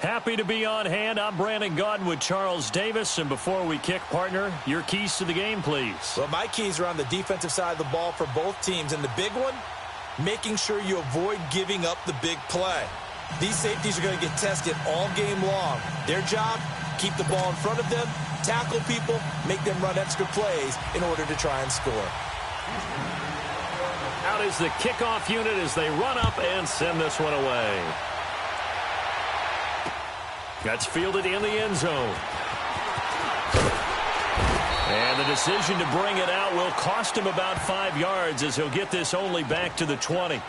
Happy to be on hand. I'm Brandon Gaudin with Charles Davis. And before we kick, partner, your keys to the game, please. Well, my keys are on the defensive side of the ball for both teams. And the big one, making sure you avoid giving up the big play. These safeties are going to get tested all game long. Their job, keep the ball in front of them, tackle people, make them run extra plays in order to try and score. Out is the kickoff unit as they run up and send this one away. That's fielded in the end zone. And the decision to bring it out will cost him about 5 yards as he'll get this only back to the 20.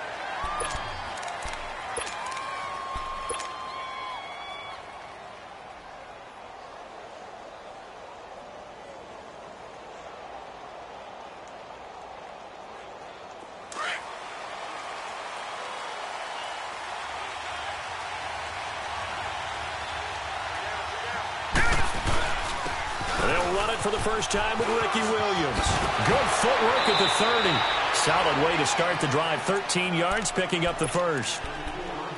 For the first time with Ricky Williams. Good footwork at the 30. Solid way to start the drive. 13 yards, picking up the first.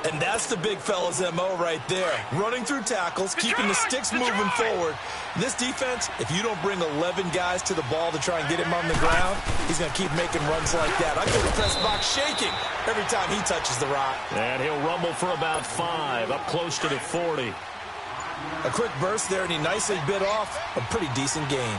And that's the big fella's MO right there. Running through tackles, keeping the sticks moving forward. This defense, if you don't bring 11 guys to the ball to try and get him on the ground, he's going to keep making runs like that. I feel the press box shaking every time he touches the rock. And he'll rumble for about 5, up close to the 40. A quick burst there, and he nicely bit off a pretty decent gain.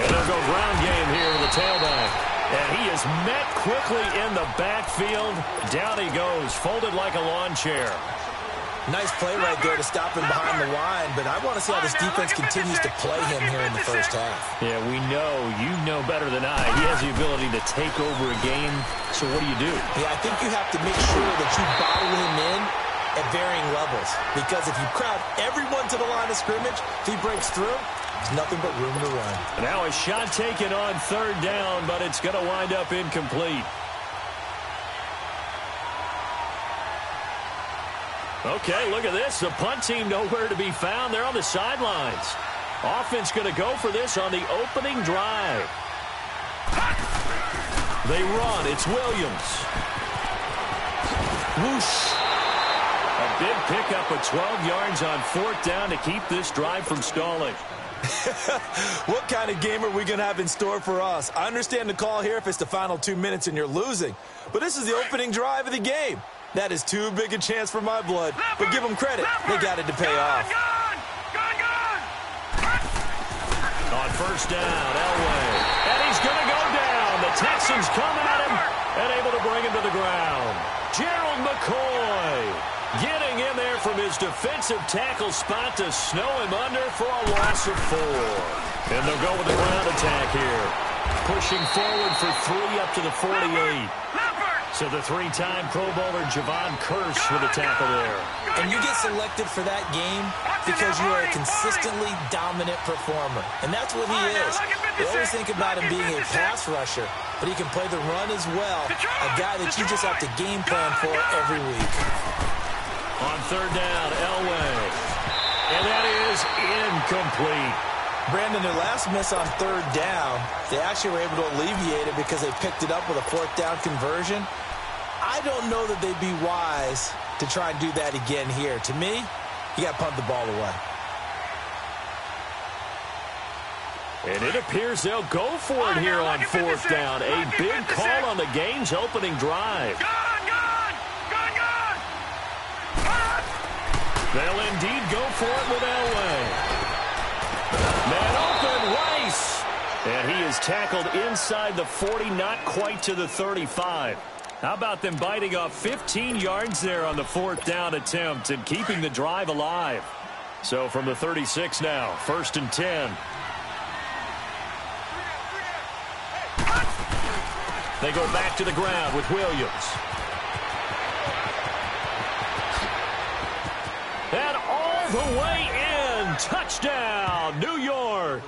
And they'll go ground game here with the tailback. And he is met quickly in the backfield. Down he goes, folded like a lawn chair. Nice play right there to stop him behind the line, but I want to see how this defense continues to play him here in the first half. Yeah, we know, you know better than I. He has the ability to take over a game, so what do? Yeah, I think you have to make sure that you bottle him in at varying levels, because if you crowd everyone to the line of scrimmage, if he breaks through, there's nothing but room to run. Now a shot taken on third down, but it's going to wind up incomplete. Okay, look at this. The punt team nowhere to be found. They're on the sidelines. Offense going to go for this on the opening drive. They run. It's Williams. Whoosh. A big pickup of 12 yards on fourth down to keep this drive from stalling. What kind of game are we going to have in store for us? I understand the call here if it's the final 2 minutes and you're losing. But this is the opening drive of the game. That is too big a chance for my blood. But give them credit. They got it to pay off. On first down, Elway. And he's going to go down. The Texans coming at him and able to bring him to the ground. Gerald McCoy getting in there from his defensive tackle spot to snow him under for a loss of 4. And they'll go with the ground attack here. Pushing forward for 3 up to the 48. So the 3-time Pro Bowler Javon Curse with a tackle there. And you get selected for that game because you are a consistently dominant performer. And that's what he is. They always think about him being a pass rusher, but he can play the run as well. A guy that you just have to game plan for every week. On third down, Elway. And that is incomplete. Brandon, their last miss on third down, they actually were able to alleviate it because they picked it up with a fourth down conversion. I don't know that they'd be wise to try and do that again here. To me, you got to punt the ball away. And it appears they'll go for it here on fourth down. A big call on the game's opening drive. They'll indeed go for it with Elway. Man open, Rice. And he is tackled inside the 40, not quite to the 35. How about them biting off 15 yards there on the fourth down attempt and keeping the drive alive? So from the 36 now, 1st and 10. They go back to the ground with Williams. And all the way in. Touchdown, New York.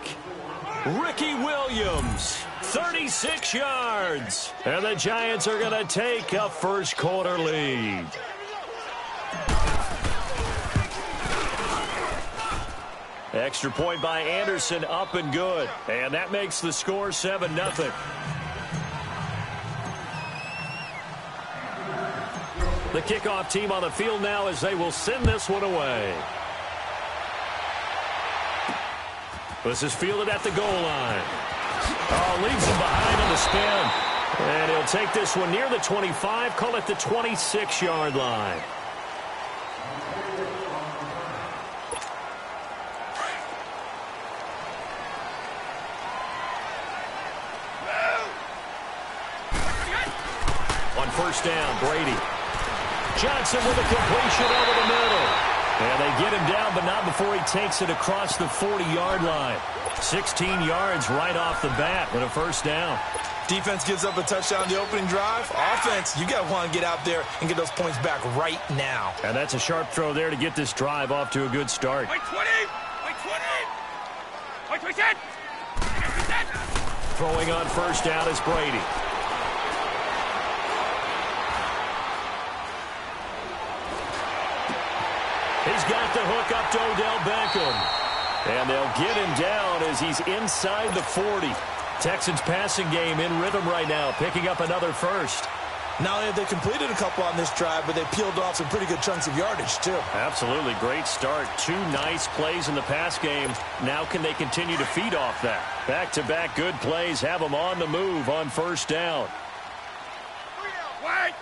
Ricky Williams, 36 yards. And the Giants are going to take a first quarter lead. Extra point by Anderson, up and good. And that makes the score 7-0. The kickoff team on the field now as they will send this one away. This is fielded at the goal line. Oh, leaves him behind on the spin. And he'll take this one near the 25, call it the 26-yard line. On first down, Brady. Johnson with a completion over the middle. And they get him down, but not before he takes it across the 40-yard line. 16 yards right off the bat with a first down. Defense gives up a touchdown the opening drive. Offense, you got to want to get out there and get those points back right now. And that's a sharp throw there to get this drive off to a good start. Wait 20! Wait 20! Wait 20! Throwing on first down is Brady. He's got the hook up to Odell Beckham. And they'll get him down as he's inside the 40. Texans passing game in rhythm right now, picking up another first. Not only have they completed a couple on this drive, but they peeled off some pretty good chunks of yardage, too. Absolutely. Great start. 2 nice plays in the pass game. Now can they continue to feed off that? Back-to-back good plays have them on the move on first down. Wait!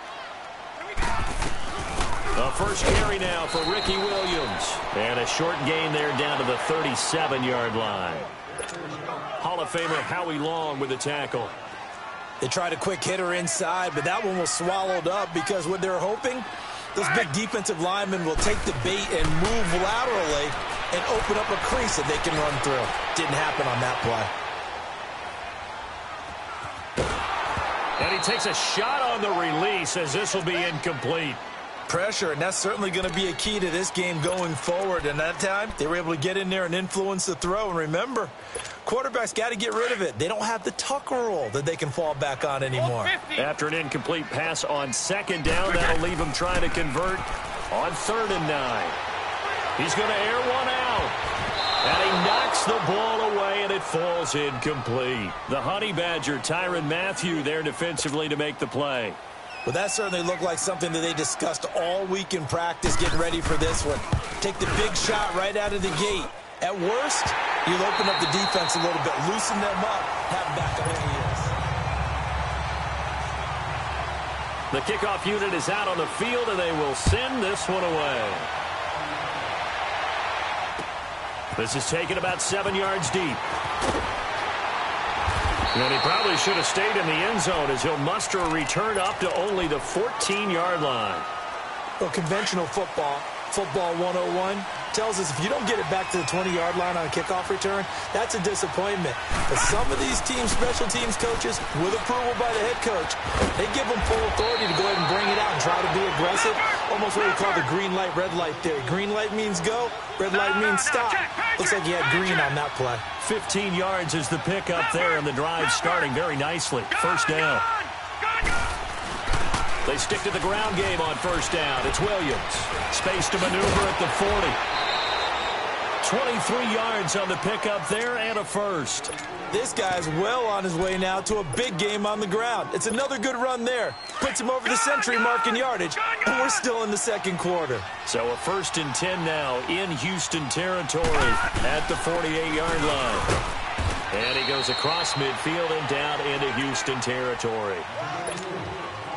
The first carry now for Ricky Williams. And a short gain there down to the 37-yard line. Hall of Famer Howie Long with the tackle. They tried a quick hitter inside, but that one was swallowed up because what they're hoping, those big defensive linemen will take the bait and move laterally and open up a crease that they can run through. Didn't happen on that play. And he takes a shot on the release as this will be incomplete. Pressure, and that's certainly going to be a key to this game going forward. And that time, they were able to get in there and influence the throw. And remember, quarterbacks got to get rid of it. They don't have the tuck rule that they can fall back on anymore. After an incomplete pass on second down, that'll leave him trying to convert on 3rd and 9. He's going to air one out. And he knocks the ball away, and it falls incomplete. The Honey Badger, Tyrann Mathieu, there defensively to make the play. Well, that certainly looked like something that they discussed all week in practice, getting ready for this one. Take the big shot right out of the gate. At worst, you'll open up the defense a little bit, loosen them up, have them back on their heels. The kickoff unit is out on the field, and they will send this one away. This is taken about 7 yards deep. And he probably should have stayed in the end zone as he'll muster a return up to only the 14-yard line. Well, conventional football 101, tells us if you don't get it back to the 20-yard line on a kickoff return, that's a disappointment. But some of these teams, special teams coaches, with approval by the head coach, they give them full authority to go ahead and bring it out and try to be aggressive. Almost what we call the green light, red light theory. Green light means go, red light means stop. Looks like you had green on that play. 15 yards is the pickup there, and the drive starting very nicely. First down. They stick to the ground game on first down. It's Williams. Space to maneuver at the 40. 23 yards on the pickup there and a first. This guy's well on his way now to a big game on the ground. It's another good run there. Puts him over the century mark in yardage, and we're still in the second quarter. So a 1st and 10 now in Houston territory at the 48-yard line. And he goes across midfield and down into Houston territory.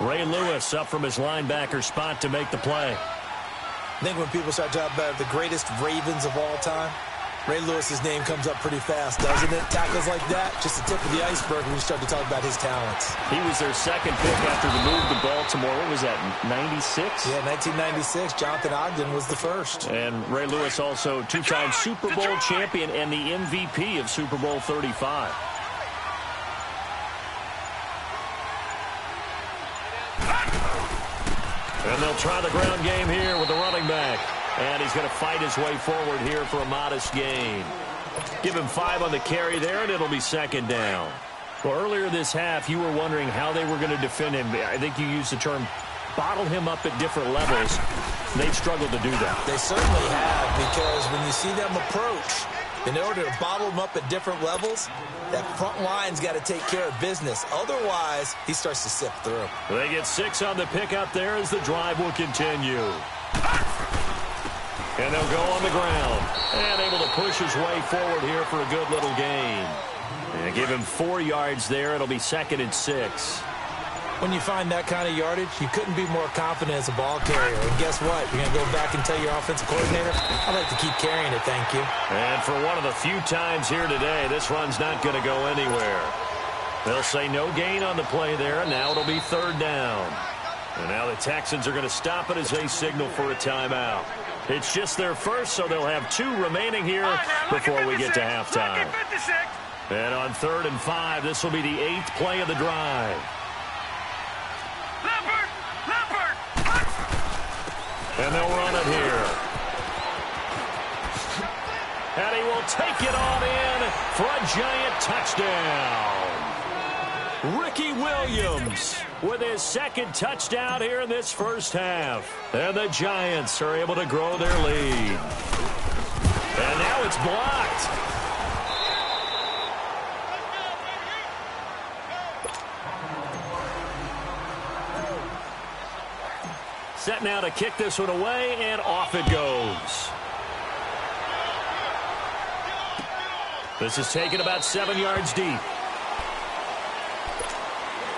Ray Lewis up from his linebacker spot to make the play. I think when people start talking about the greatest Ravens of all time, Ray Lewis's name comes up pretty fast, doesn't it? Tackles like that, just the tip of the iceberg when you start to talk about his talents. He was their second pick after the move to Baltimore. What was that, 96? Yeah, 1996. Jonathan Ogden was the first. And Ray Lewis also two-time Super Bowl champion and the MVP of Super Bowl 35. And they'll try the ground game here with the running back. And he's going to fight his way forward here for a modest gain. Give him 5 on the carry there, and it'll be second down. Well, earlier this half, you were wondering how they were going to defend him. I think you used the term bottle him up at different levels. They've struggled to do that. They certainly have, because when you see them approach, In order to bottle him up at different levels, that front line's got to take care of business. Otherwise, he starts to sift through. They get 6 on the pickup there as the drive will continue. And they'll go on the ground. And able to push his way forward here for a good little gain. And give him 4 yards there. It'll be 2nd and 6. When you find that kind of yardage, you couldn't be more confident as a ball carrier. And guess what? You're going to go back and tell your offensive coordinator, I'd like to keep carrying it, thank you. And for one of the few times here today, this run's not going to go anywhere. They'll say no gain on the play there, and now it'll be 3rd down. And now the Texans are going to stop it as they signal for a timeout. It's just their first, so they'll have 2 remaining here before we get to halftime. And on 3rd and 5, this will be the 8th play of the drive. And they'll run it here. And he will take it on in for a giant touchdown. Ricky Williams with his 2nd touchdown here in this first half. And the Giants are able to grow their lead. And now it's blocked. Set now to kick this one away, and off it goes. This is taken about 7 yards deep.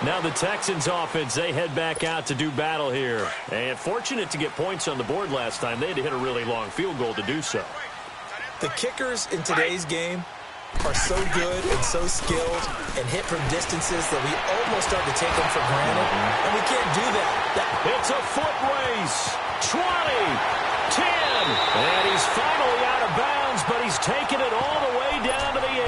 Now the Texans offense, they head back out to do battle here. And fortunate to get points on the board last time. They had to hit a really long field goal to do so. The kickers in today's game are so good and so skilled and hit from distances that we almost start to take them for granted. And we can't do that. It's a foot race. 20, 10, and he's finally out of bounds, but he's taken it all the way down to the 8.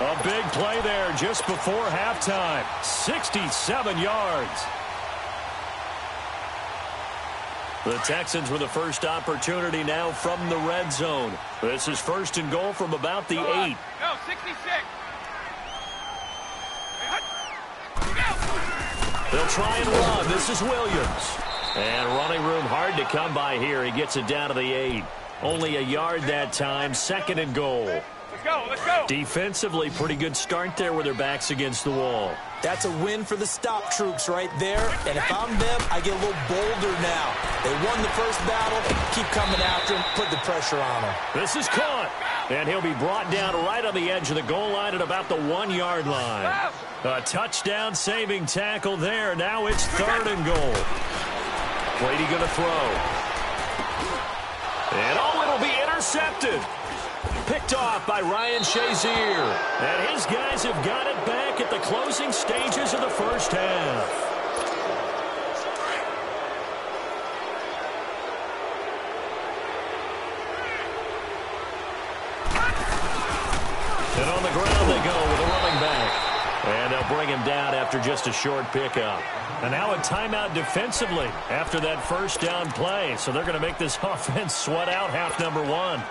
A big play there just before halftime. 67 yards. The Texans with the first opportunity now from the red zone. This is 1st and goal from about the 8. Go, 66. They'll try and run. This is Williams. And running room hard to come by here. He gets it down to the 8. Only a yard that time. 2nd and goal. Let's go, let's go. Defensively, pretty good start there with their backs against the wall. That's a win for the stop troops right there. And if I'm them, I get a little bolder now. They won the first battle. Keep coming after him. Put the pressure on him. This is caught. And he'll be brought down right on the edge of the goal line at about the 1-yard line. A touchdown saving tackle there. Now it's 3rd and goal. Brady going to throw. And it'll be intercepted. Picked off by Ryan Shazier. And his guys have got it back at the closing stages of the first half. And on the ground they go with a running back. And they'll bring him down after just a short pickup. And now a timeout defensively after that first down play. So they're going to make this offense sweat out half number 1.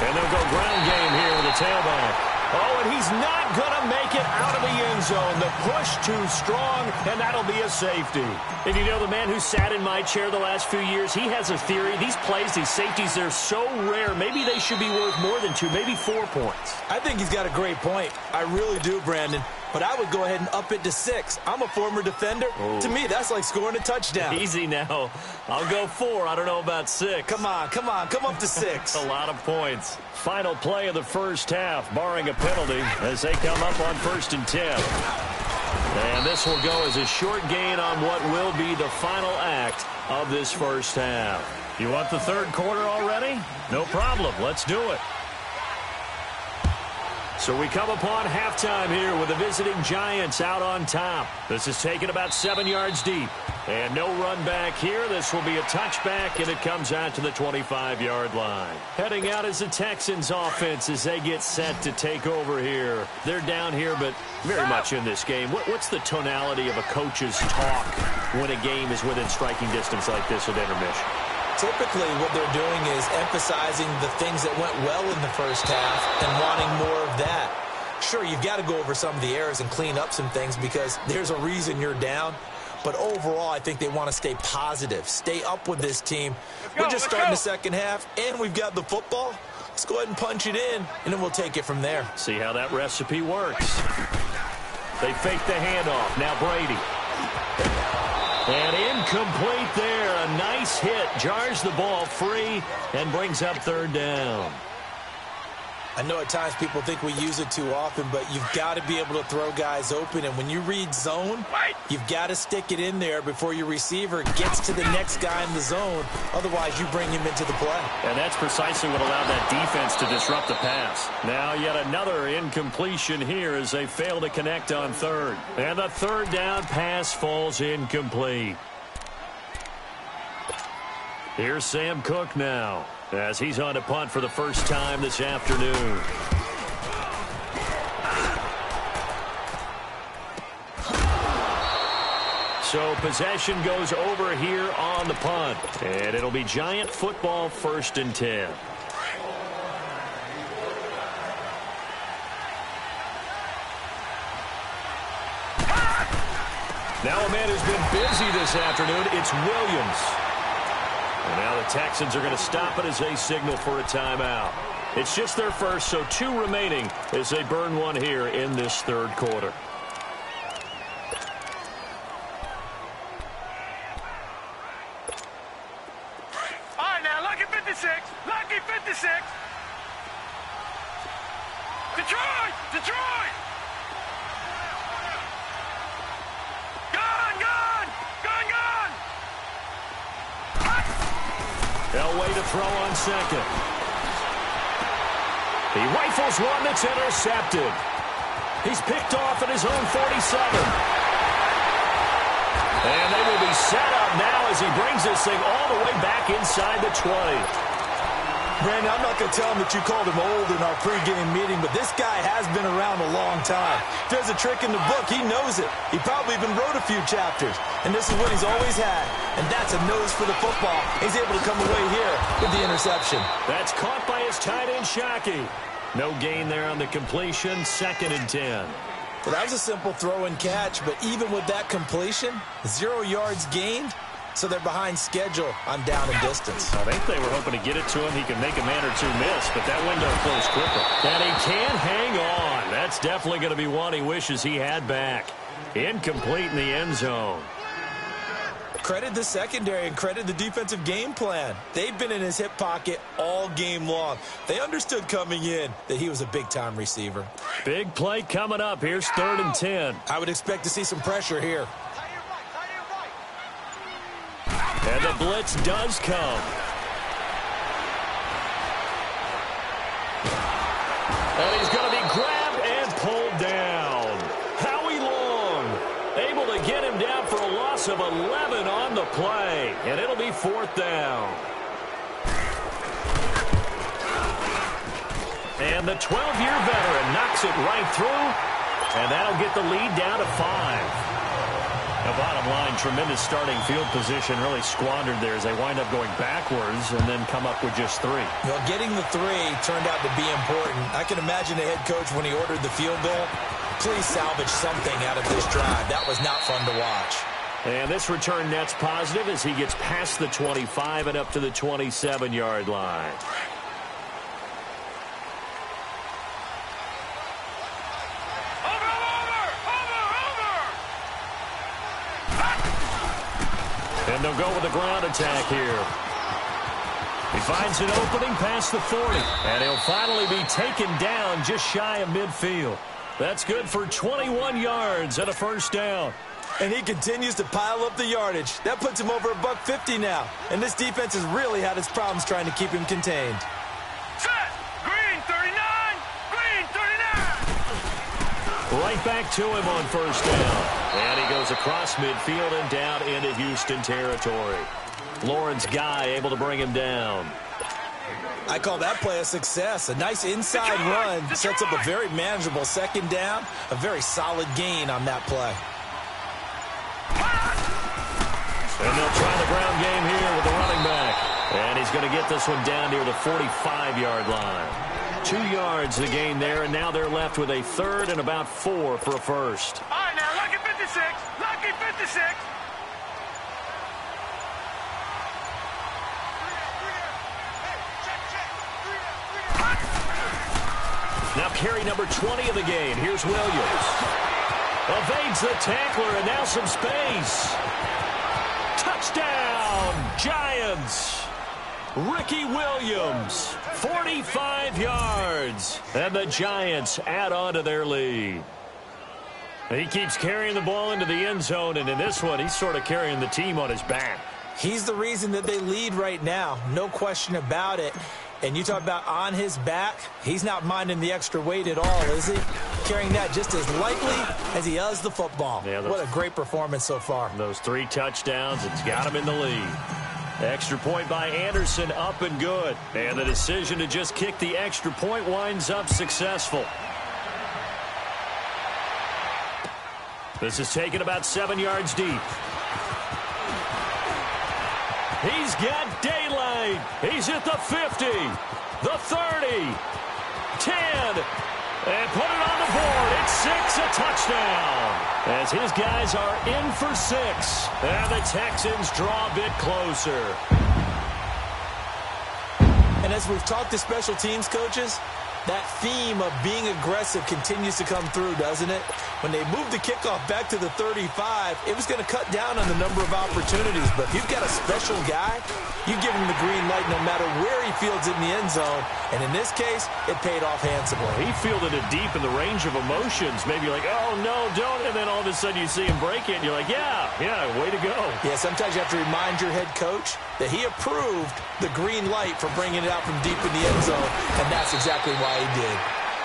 And they'll go ground game here with a tailback. Oh, and he's not going to make it out of the end zone. The push too strong, and that'll be a safety. And you know, the man who sat in my chair the last few years, he has a theory. These plays, these safeties, they're so rare. Maybe they should be worth more than 2, maybe 4 points. I think he's got a great point. I really do, Brandon. But I would go ahead and up it to 6. I'm a former defender. Oh. To me, that's like scoring a touchdown. Easy now. I'll go 4. I don't know about 6. Come on. Come up to 6. A lot of points. Final play of the first half, barring a penalty, as they come up on 1st and 10. And this will go as a short gain on what will be the final act of this first half. You want the 3rd quarter already? No problem. Let's do it. So we come upon halftime here with the visiting Giants out on top. This is taken about 7 yards deep. And no run back here. This will be a touchback, and it comes out to the 25-yard line. Heading out is the Texans offense as they get set to take over here. They're down here, but very much in this game. What's the tonality of a coach's talk when a game is within striking distance like this at intermission? Typically, what they're doing is emphasizing the things that went well in the first half and wanting more of that. Sure, you've got to go over some of the errors and clean up some things because there's a reason you're down. But overall, I think they want to stay positive, stay up with this team. We're just starting the second half, and we've got the football. Let's go ahead and punch it in, and then we'll take it from there. See how that recipe works. They fake the handoff. Now Brady. And incomplete there. A nice hit. Jars the ball free and brings up third down. I know at times people think we use it too often, but you've got to be able to throw guys open. And when you read zone, you've got to stick it in there before your receiver gets to the next guy in the zone. Otherwise, you bring him into the play. And that's precisely what allowed that defense to disrupt the pass. Now yet another incompletion here as they fail to connect on third. And the third down pass falls incomplete. Here's Sam Cook now, as he's on to punt for the first time this afternoon. So possession goes over here on the punt. And it'll be Giant football, 1st and 10. Now a man who's been busy this afternoon, it's Williams. And now the Texans are going to stop it as they signal for a timeout. It's just their first, so 2 remaining as they burn one here in this third quarter. All right, now, lucky 56. Lucky 56. Detroit! Detroit! Gone! Gone! Gone! Gone! Elway to throw on second. He rifles one that's intercepted. He's picked off at his own 47. And they will be set up now as he brings this thing all the way back inside the 20. Brandon, I'm not going to tell him that you called him old in our pregame meeting, but this guy has been around a long time. If there's a trick in the book, he knows it. He probably even wrote a few chapters, and this is what he's always had, and that's a nose for the football. He's able to come away here with the interception. That's caught by his tight end, Shockey. No gain there on the completion, 2nd and 10. Well, that was a simple throw and catch, but even with that completion, 0 yards gained. So they're behind schedule on down and distance. I think they were hoping to get it to him. He could make a man or 2 miss, but that window closed quicker. And he can't hang on. That's definitely going to be one he wishes he had back. Incomplete in the end zone. Credit the secondary and credit the defensive game plan. They've been in his hip pocket all game long. They understood coming in that he was a big-time receiver. Big play coming up. Here's 3rd and 10. I would expect to see some pressure here. And the blitz does come. And he's going to be grabbed and pulled down. Howie Long able to get him down for a loss of 11 on the play. And it'll be 4th down. And the 12-year veteran knocks it right through. And that'll get the lead down to 5. The bottom line, tremendous starting field position, really squandered there as they wind up going backwards and then come up with just 3. Well, getting the 3 turned out to be important. I can imagine the head coach when he ordered the field goal. Please salvage something out of this drive. That was not fun to watch. And this return net's positive as he gets past the 25 and up to the 27-yard line. And they'll go with a ground attack here. He finds an opening past the 40. And he'll finally be taken down just shy of midfield. That's good for 21 yards and a 1st down. And he continues to pile up the yardage. That puts him over $150 now. And this defense has really had its problems trying to keep him contained. Set! Green 39! Green 39! Right back to him on 1st down. And he goes across midfield and down into Houston territory. Lawrence Guy able to bring him down. I call that play a success. A nice inside run sets up a very manageable 2nd down. A very solid gain on that play. And they'll try the ground game here with the running back. And he's going to get this one down near the 45-yard line. 2 yards the gain there, and now they're left with a third and about 4 for a first. All right, now, lucky 56. Lucky 56. Now carry number 20 of the game. Here's Williams. Evades the tackler, and now some space. Touchdown, Giants. Ricky Williams, 45 yards. And the Giants add on to their lead. He keeps carrying the ball into the end zone, and in this one, he's sort of carrying the team on his back. He's the reason that they lead right now. No question about it. And you talk about on his back, he's not minding the extra weight at all, is he? Carrying that just as lightly as he does the football. Yeah, what a great performance so far. Those 3 touchdowns, it's got him in the lead. Extra point by Anderson, up and good. And the decision to just kick the extra point winds up successful. This is taken about 7 yards deep. He's got daylight. He's at the 50, the 30, 10, and put it on the board. It's 6, a touchdown. As his guys are in for 6, and the Texans draw a bit closer. And as we've talked to special teams coaches, that theme of being aggressive continues to come through, doesn't it? When they moved the kickoff back to the 35, it was going to cut down on the number of opportunities. But if you've got a special guy, you give him the green light no matter where he fields it in the end zone. And in this case, it paid off handsomely. He fielded it deep in the range of emotions. Maybe you're like, oh, no, don't. And then all of a sudden you see him break it, and you're like, yeah, way to go. Yeah, sometimes you have to remind your head coach that he approved the green light for bringing it out from deep in the end zone, and that's exactly why he did.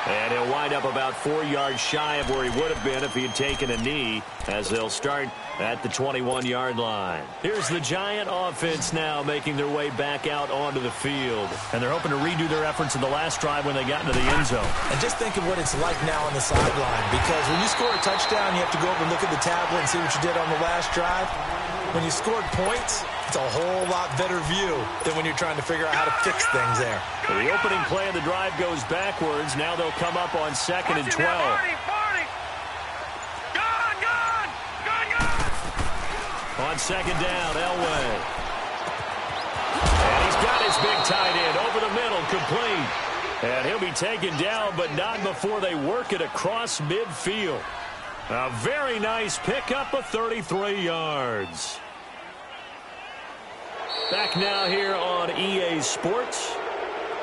And he'll wind up about 4 yards shy of where he would have been if he had taken a knee, as they'll start at the 21-yard line. Here's the Giant offense now making their way back out onto the field. And they're hoping to redo their efforts in the last drive when they got into the end zone. And just think of what it's like now on the sideline, because when you score a touchdown, you have to go over and look at the tablet and see what you did on the last drive. When you scored points, it's a whole lot better view than when you're trying to figure out how to fix things there. Well, the opening play of the drive goes backwards. Now they'll come up on 2nd and 12. On 2nd down, Elway. And he's got his big tight end over the middle, complete. And he'll be taken down, but not before they work it across midfield. A very nice pickup of 33 yards. Back now here on EA Sports.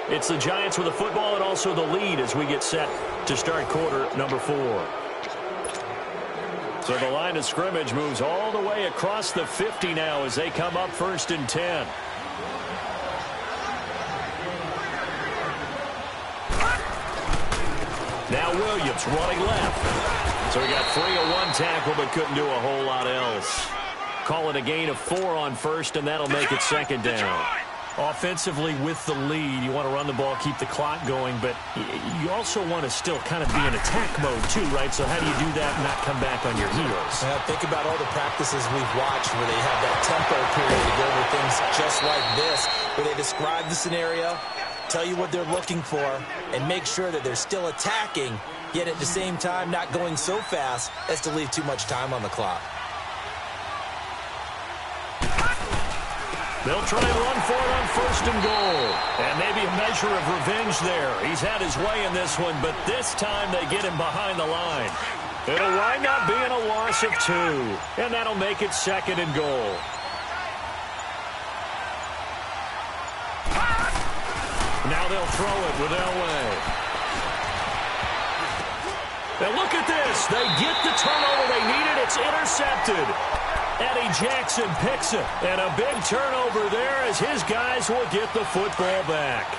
It's the Giants with the football and also the lead as we get set to start quarter number 4. So the line of scrimmage moves all the way across the 50 now as they come up 1st and 10. Now Williams running left. So he got free of 1 tackle but couldn't do a whole lot else. Call it a gain of 4 on 1st, and that'll make it 2nd down. Offensively with the lead, you want to run the ball, keep the clock going, but you also want to still kind of be in attack mode too, right? So how do you do that and not come back on your heels? Think about all the practices we've watched where they have that tempo period to go over things just like this, where they describe the scenario, tell you what they're looking for, and make sure that they're still attacking, yet at the same time not going so fast as to leave too much time on the clock. They'll try and run for it on 1st and goal. And maybe a measure of revenge there. He's had his way in this one, but this time they get him behind the line. It'll wind up being a loss of 2. And that'll make it 2nd and goal. Now they'll throw it with Elway. Now look at this. They get the turnover they needed. It's intercepted. Eddie Jackson picks it. And a big turnover there as his guys will get the football back.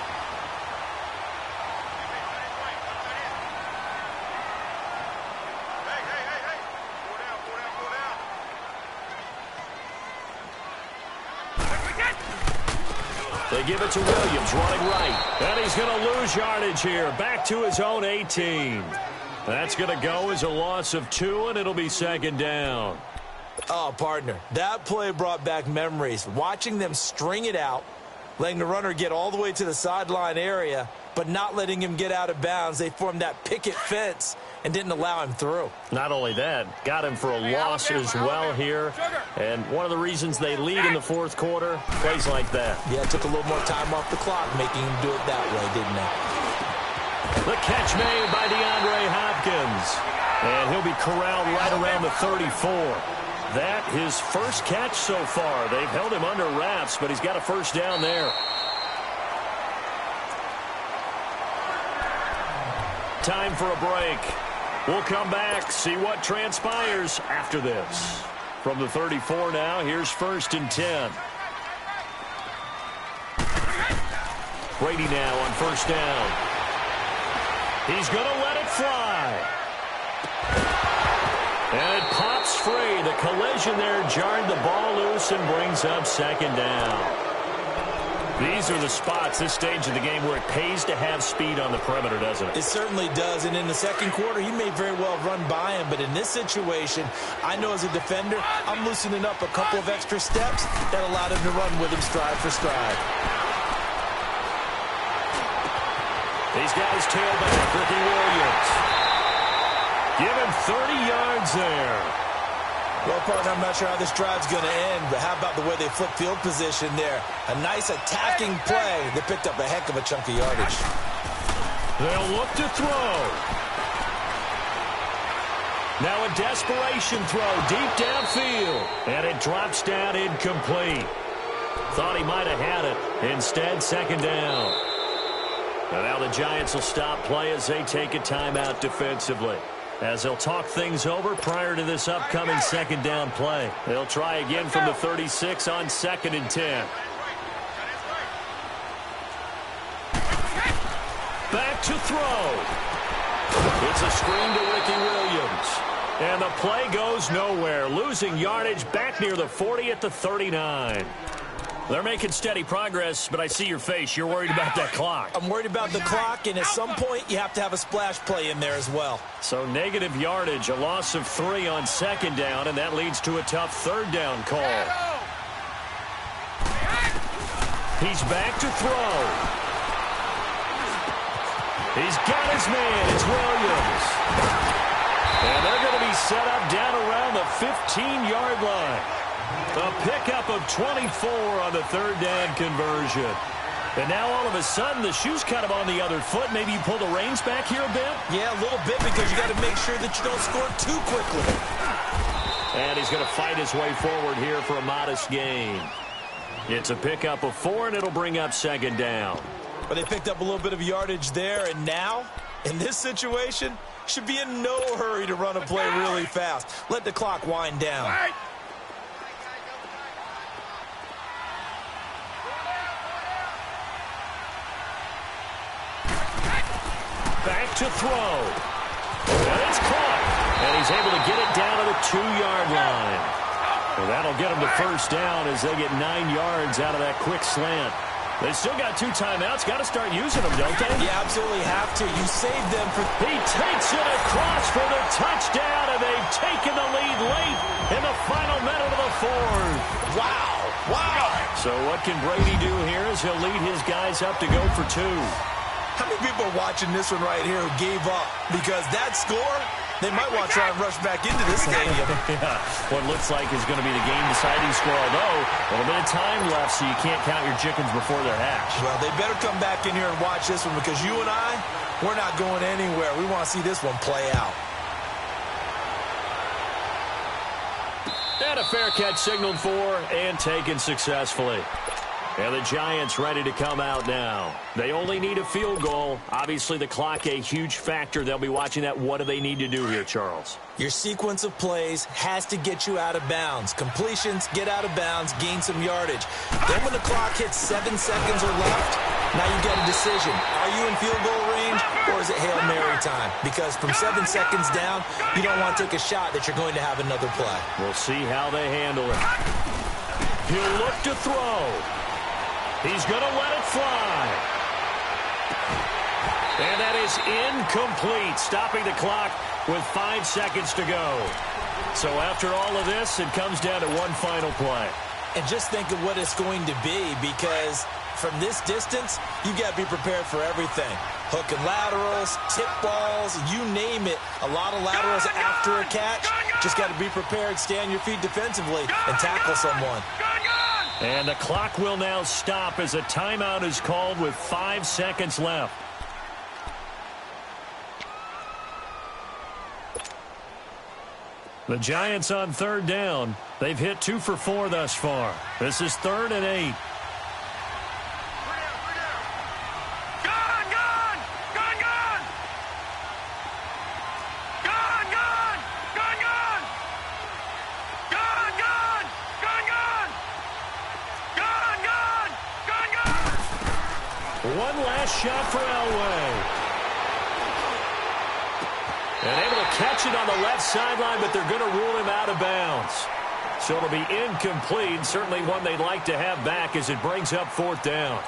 They give it to Williams running right. And he's going to lose yardage here. Back to his own 18. That's going to go as a loss of 2, and it'll be 2nd down. Oh, partner, that play brought back memories. Watching them string it out, letting the runner get all the way to the sideline area, but not letting him get out of bounds. They formed that picket fence and didn't allow him through. Not only that, got him for a loss as well here. And one of the reasons they lead in the fourth quarter, plays like that. Yeah, it took a little more time off the clock, making him do it that way, didn't it? The catch made by DeAndre Hopkins. And he'll be corralled right around the 34. That his first catch so far. They've held him under wraps, but he's got a first down there. Time for a break. We'll come back, see what transpires after this. From the 34 now, here's 1st and 10. Brady now on 1st down. He's going to let it fly. And it pops free. The collision there jarred the ball loose and brings up 2nd down. These are the spots, this stage of the game, where it pays to have speed on the perimeter, doesn't it? It certainly does. And in the second quarter, he may very well run by him. But in this situation, I know as a defender, I'm loosening up a couple of extra steps that allowed him to run with him stride for stride. He's got his tailback, Ricky Williams. Give him 30 yards there. Well, partner, I'm not sure how this drive's going to end, but how about the way they flip field position there? A nice attacking play. They picked up a heck of a chunk of yardage. They'll look to throw. Now a desperation throw deep downfield. And it drops down incomplete. Thought he might have had it. Instead, 2nd down. And now the Giants will stop play as they take a timeout defensively, as they'll talk things over prior to this upcoming 2nd down play. They'll try again from the 36 on 2nd and 10. Back to throw. It's a screen to Ricky Williams. And the play goes nowhere, losing yardage back near the 40 at the 39. They're making steady progress, but I see your face. You're worried about that clock. I'm worried about the clock, and at some point, you have to have a splash play in there as well. So negative yardage, a loss of 3 on 2nd down, and that leads to a tough 3rd down call. He's back to throw. He's got his man. It's Williams. And they're going to be set up down around the 15-yard line. A pickup of 24 on the 3rd down conversion. And now all of a sudden the shoe's kind of on the other foot. Maybe you pull the reins back here a bit? Yeah, a little bit, because you got to make sure that you don't score too quickly. And he's going to fight his way forward here for a modest gain. It's a pickup of 4, and it'll bring up 2nd down. But they picked up a little bit of yardage there, and now, in this situation, should be in no hurry to run a play really fast. Let the clock wind down. Back to throw. And it's caught. And he's able to get it down to the 2-yard line. Well, that'll get him to 1st down as they get 9 yards out of that quick slant. They still got 2 timeouts. Got to start using them, don't they? Yeah, absolutely have to. You saved them for... He takes it across for the touchdown, and they've taken the lead late in the final minute of the 4th. Wow. Wow. So what can Brady do here as he'll lead his guys up to go for 2? How many people are watching this one right here who gave up? Because that score, they might want to try and rush back into this stadium. Yeah, what looks like is going to be the game-deciding score, although a little bit of time left, so you can't count your chickens before they're hatched. Well, they better come back in here and watch this one, because you and I, we're not going anywhere. We want to see this one play out. And a fair catch signaled for and taken successfully. And the Giants ready to come out now. They only need a field goal. Obviously, the clock a huge factor. They'll be watching that. What do they need to do here, Charles? Your sequence of plays has to get you out of bounds. Completions, get out of bounds, gain some yardage. Then when the clock hits 7 seconds or left, now you get a decision. Are you in field goal range, or is it Hail Mary time? Because from 7 seconds down, you don't want to take a shot that you're going to have another play. We'll see how they handle it. He'll look to throw. He's going to let it fly. And that is incomplete, stopping the clock with 5 seconds to go. So after all of this, it comes down to one final play. And just think of what it's going to be, because from this distance, you got to be prepared for everything. Hook and laterals, tip balls, you name it. A lot of laterals after a catch. Just got to be prepared, stay on your feet defensively, and tackle someone. And the clock will now stop as a timeout is called with 5 seconds left. The Giants on third down. They've hit 2 for 4 thus far. This is 3rd and 8. One last shot for Elway. And able to catch it on the left sideline, but they're going to rule him out of bounds. So it'll be incomplete. Certainly one they'd like to have back as it brings up 4th down.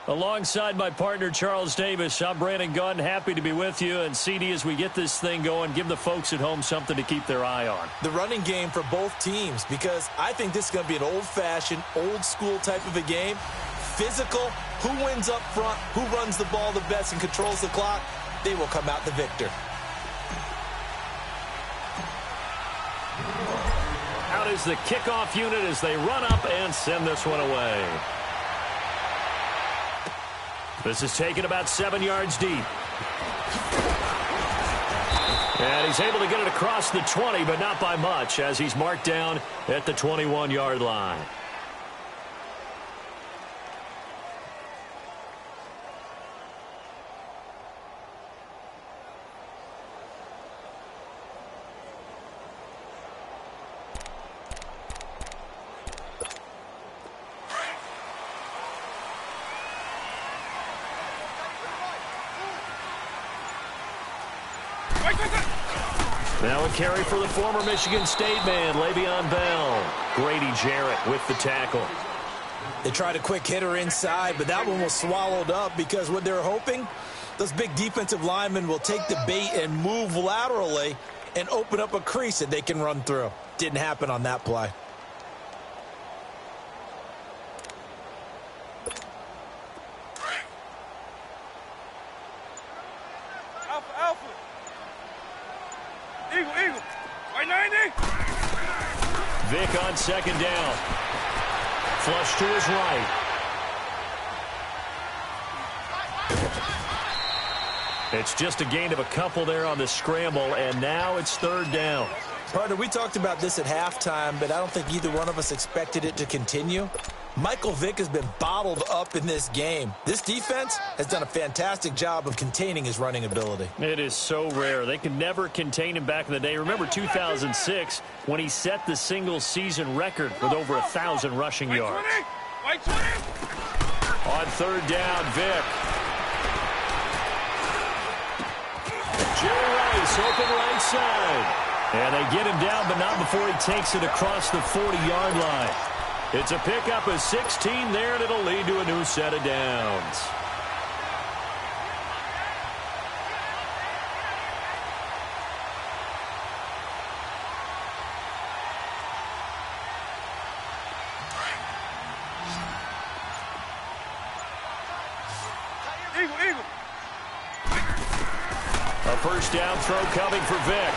Alongside my partner, Charles Davis, I'm Brandon Gunn. Happy to be with you. And, CD, as we get this thing going, give the folks at home something to keep their eye on. The running game for both teams, because I think this is going to be an old-fashioned, old-school type of a game. Physical, who wins up front, who runs the ball the best and controls the clock, they will come out the victor. Out is the kickoff unit as they run up and send this one away. This is taken about 7 yards deep. And he's able to get it across the 20, but not by much, as he's marked down at the 21-yard line. Now a carry for the former Michigan State man, Le'Veon Bell. Grady Jarrett with the tackle. They tried a quick hitter inside, but that one was swallowed up because what they're hoping, those big defensive linemen will take the bait and move laterally and open up a crease that they can run through. Didn't happen on that play. Alpha. Eagle. Right 90. Vick on second down. Flush to his right. It's just a gain of a couple there on the scramble, and now it's third down. Partner, we talked about this at halftime, but I don't think either one of us expected it to continue. Michael Vick has been bottled up in this game. This defense has done a fantastic job of containing his running ability. It is so rare. They could never contain him back in the day. Remember 2006 when he set the single-season record with over 1,000 rushing yards. White 20. On third down, Vick. Jerry Rice open right side. And they get him down, but not before he takes it across the 40-yard line. It's a pickup of 16 there, and it'll lead to a new set of downs. Eagle. A first down throw coming for Vick.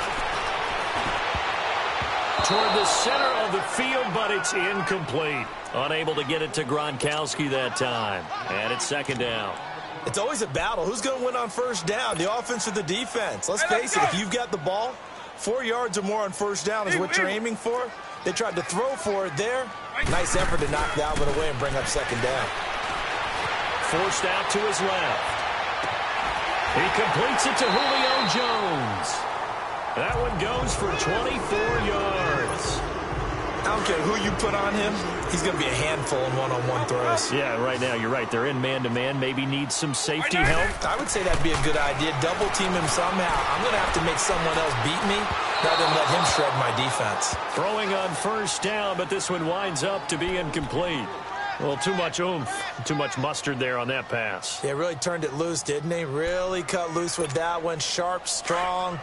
Toward the center of the field, but it's incomplete. Unable to get it to Gronkowski that time. And it's second down. It's always a battle. Who's going to win on first down, the offense or the defense? Let's face it, if you've got the ball, 4 yards or more on first down is what you're aiming for. They tried to throw for it there. Nice effort to knock that one away and bring up second down. Forced out to his left. He completes it to Julio Jones. That one goes for 24 yards. I don't care who you put on him. He's going to be a handful in one-on-one throws. Yeah, right now, you're right. They're in man-to-man. Maybe needs some safety help. I would say that'd be a good idea. Double team him somehow. I'm going to have to make someone else beat me rather than let him shred my defense. Throwing on first down, but this one winds up to be incomplete. Well, too much oomph, too much mustard there on that pass. Yeah, really turned it loose, didn't he? Really cut loose with that one. Sharp, strong.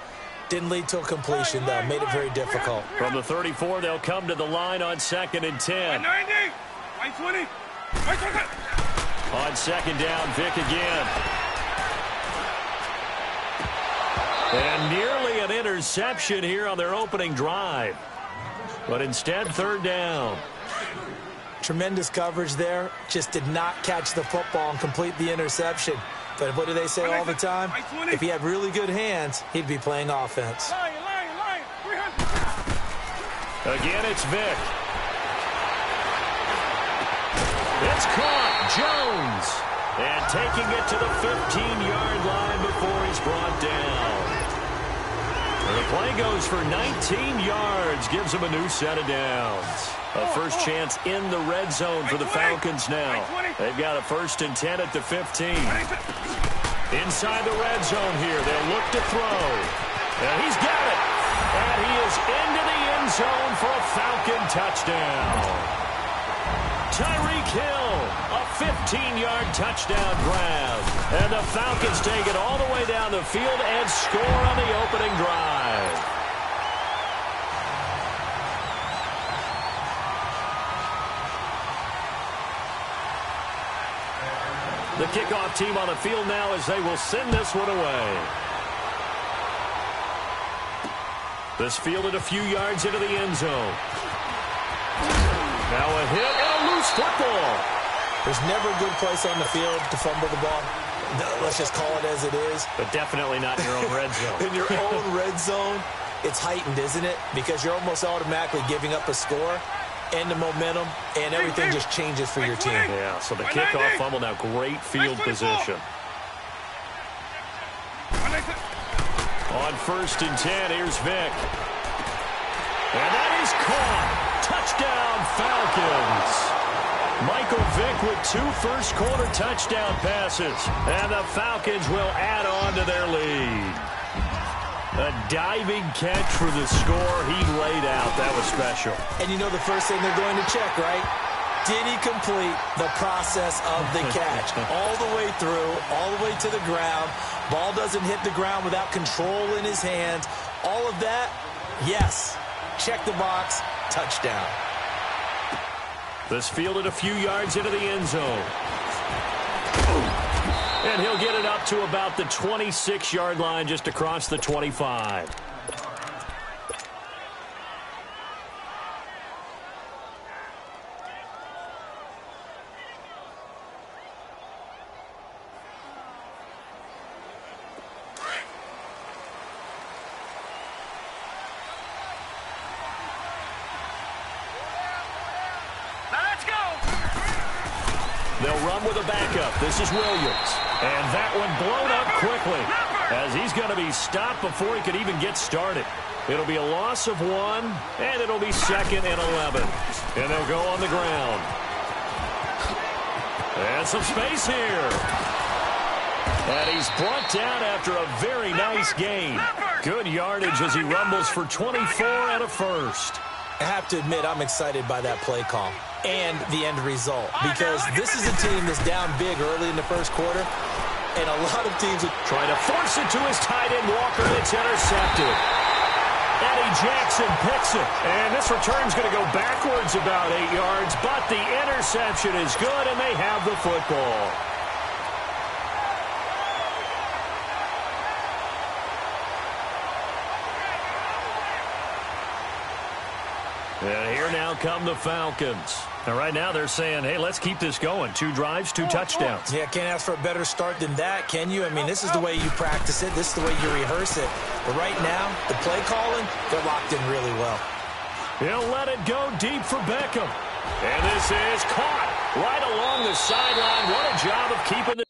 Didn't lead to a completion, though. Made it very difficult. From the 34, they'll come to the line on 2nd and 10. 90. White 20. White 20. On second down, Vick again. And nearly an interception here on their opening drive. But instead, third down. Tremendous coverage there. Just did not catch the football and complete the interception. But what do they say all the time? If he had really good hands, he'd be playing offense. Lion. Again, it's Vick. It's caught. Jones. And taking it to the 15-yard line before he's brought down. And the play goes for 19 yards. Gives him a new set of downs. A first chance in the red zone for the Falcons now. They've got a 1st and 10 at the 15. Inside the red zone here. They'll look to throw. And he's got it. And he is into the end zone for a Falcon touchdown. Tyreek Hill, a 15-yard touchdown grab. And the Falcons take it all the way down the field and score on the opening drive. The kickoff team on the field now as they will send this one away. This fielded a few yards into the end zone. Now a hit and a loose football. There's never a good place on the field to fumble the ball. Let's just call it as it is. But definitely not in your own red zone. In your own red zone, it's heightened, isn't it? Because you're almost automatically giving up a score and the momentum, and everything just changes for your team. Yeah, so the kickoff fumble, now great field position. On 1st and 10, here's Vick. And that is caught. Touchdown, Falcons. Michael Vick with 2 first-quarter touchdown passes. And the Falcons will add on to their lead. A diving catch for the score he laid out. That was special. And you know the first thing they're going to check, right? Did he complete the process of the catch? All the way through, all the way to the ground. Ball doesn't hit the ground without control in his hands. All of that, yes. Check the box, touchdown. This fielded a few yards into the end zone. And he'll get it up to about the 26-yard line, just across the 25. They'll run with a backup. This is Williams. And that one blown up quickly as he's going to be stopped before he could even get started. It'll be a loss of 1, and it'll be 2nd and 11. And they'll go on the ground. And some space here. And he's brought down after a very nice gain. Good yardage as he rumbles for 24 and a first. I have to admit, I'm excited by that play call and the end result, because this is a team that's down big early in the first quarter, and a lot of teams are trying to force it to his tight end, Walker. It's intercepted. Eddie Jackson picks it, and this return's going to go backwards about 8 yards, but the interception is good, and they have the football. And here now come the Falcons. And right now they're saying, hey, let's keep this going. 2 drives, 2 touchdowns. Yeah, can't ask for a better start than that, can you? I mean, this is the way you practice it. This is the way you rehearse it. But right now, the play calling, they're locked in really well. He'll let it go deep for Beckham. And this is caught right along the sideline. What a job of keeping the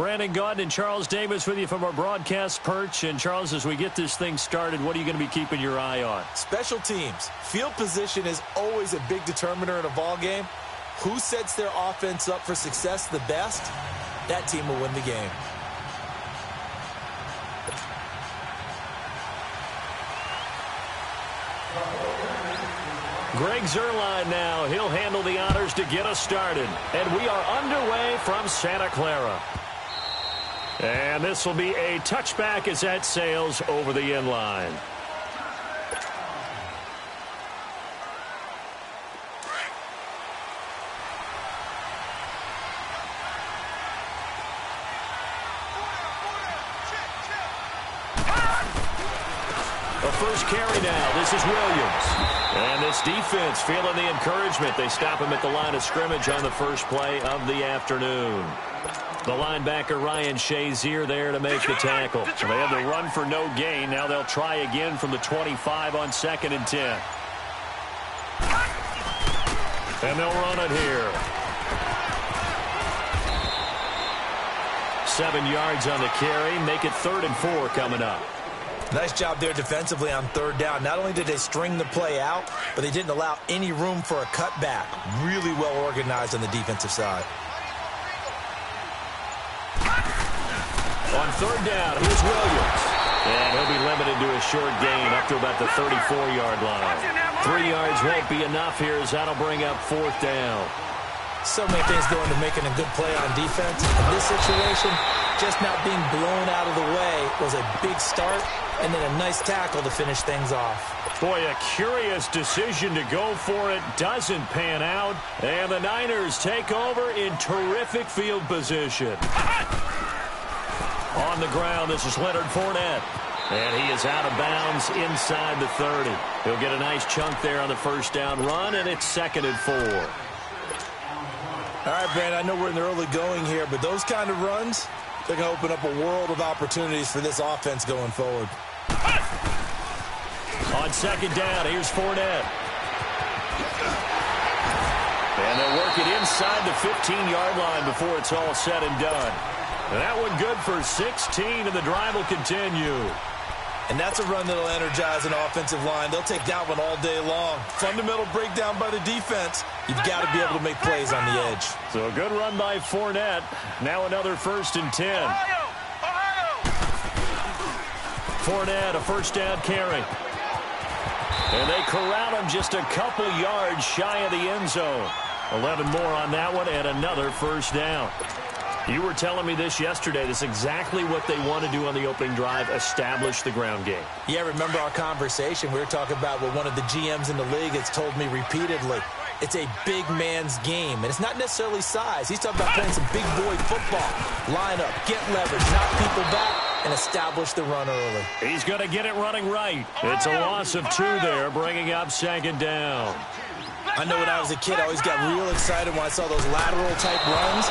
Brandon Gaudin and Charles Davis with you from our broadcast perch. And, Charles, as we get this thing started, what are you going to be keeping your eye on? Special teams. Field position is always a big determiner in a ball game. Who sets their offense up for success the best, that team will win the game. Greg Zuerlein now. He'll handle the honors to get us started. And we are underway from Santa Clara. And this will be a touchback as that sails over the end line. The first carry now. This is Williams. And this defense feeling the encouragement. They stop him at the line of scrimmage on the first play of the afternoon. The linebacker Ryan Shazier there to make the tackle. So they had the run for no gain. Now they'll try again from the 25 on 2nd and 10. And they'll run it here. 7 yards on the carry. Make it 3rd and 4 coming up. Nice job there defensively on 3rd down. Not only did they string the play out, but they didn't allow any room for a cutback. Really well organized on the defensive side. On 3rd down, here's Williams. And he'll be limited to a short gain up to about the 34-yard line. 3 yards won't be enough here as that'll bring up 4th down. So many things go into making a good play on defense. In this situation, just not being blown out of the way was a big start, and then a nice tackle to finish things off. Boy, a curious decision to go for it. Doesn't pan out. And the Niners take over in terrific field position. On the ground, this is Leonard Fournette. And he is out of bounds inside the 30. He'll get a nice chunk there on the first down run, and it's 2nd and 4. All right, Brandon, I know we're in the early going here, but those kind of runs, they're going to open up a world of opportunities for this offense going forward. On 2nd down, here's Fournette. And they'll work it inside the 15-yard line before it's all said and done. And that one good for 16, and the drive will continue. And that's a run that'll energize an offensive line. They'll take that one all day long. Fundamental breakdown by the defense. You've got to be able to make plays on the edge. So a good run by Fournette. Now another 1st and 10. Fournette, a first down carry. And they corral him just a couple yards shy of the end zone. 11 more on that one, and another first down. You were telling me this yesterday. This is exactly what they want to do on the opening drive, establish the ground game. Yeah, remember our conversation? We were talking about what one of the GMs in the league has told me repeatedly. It's a big man's game, and it's not necessarily size. He's talking about playing some big boy football. Line up, get leverage, knock people back, and establish the run early. He's going to get it running right. It's a loss of 2 there, bringing up 2nd down. I know when I was a kid, I always got real excited when I saw those lateral-type runs.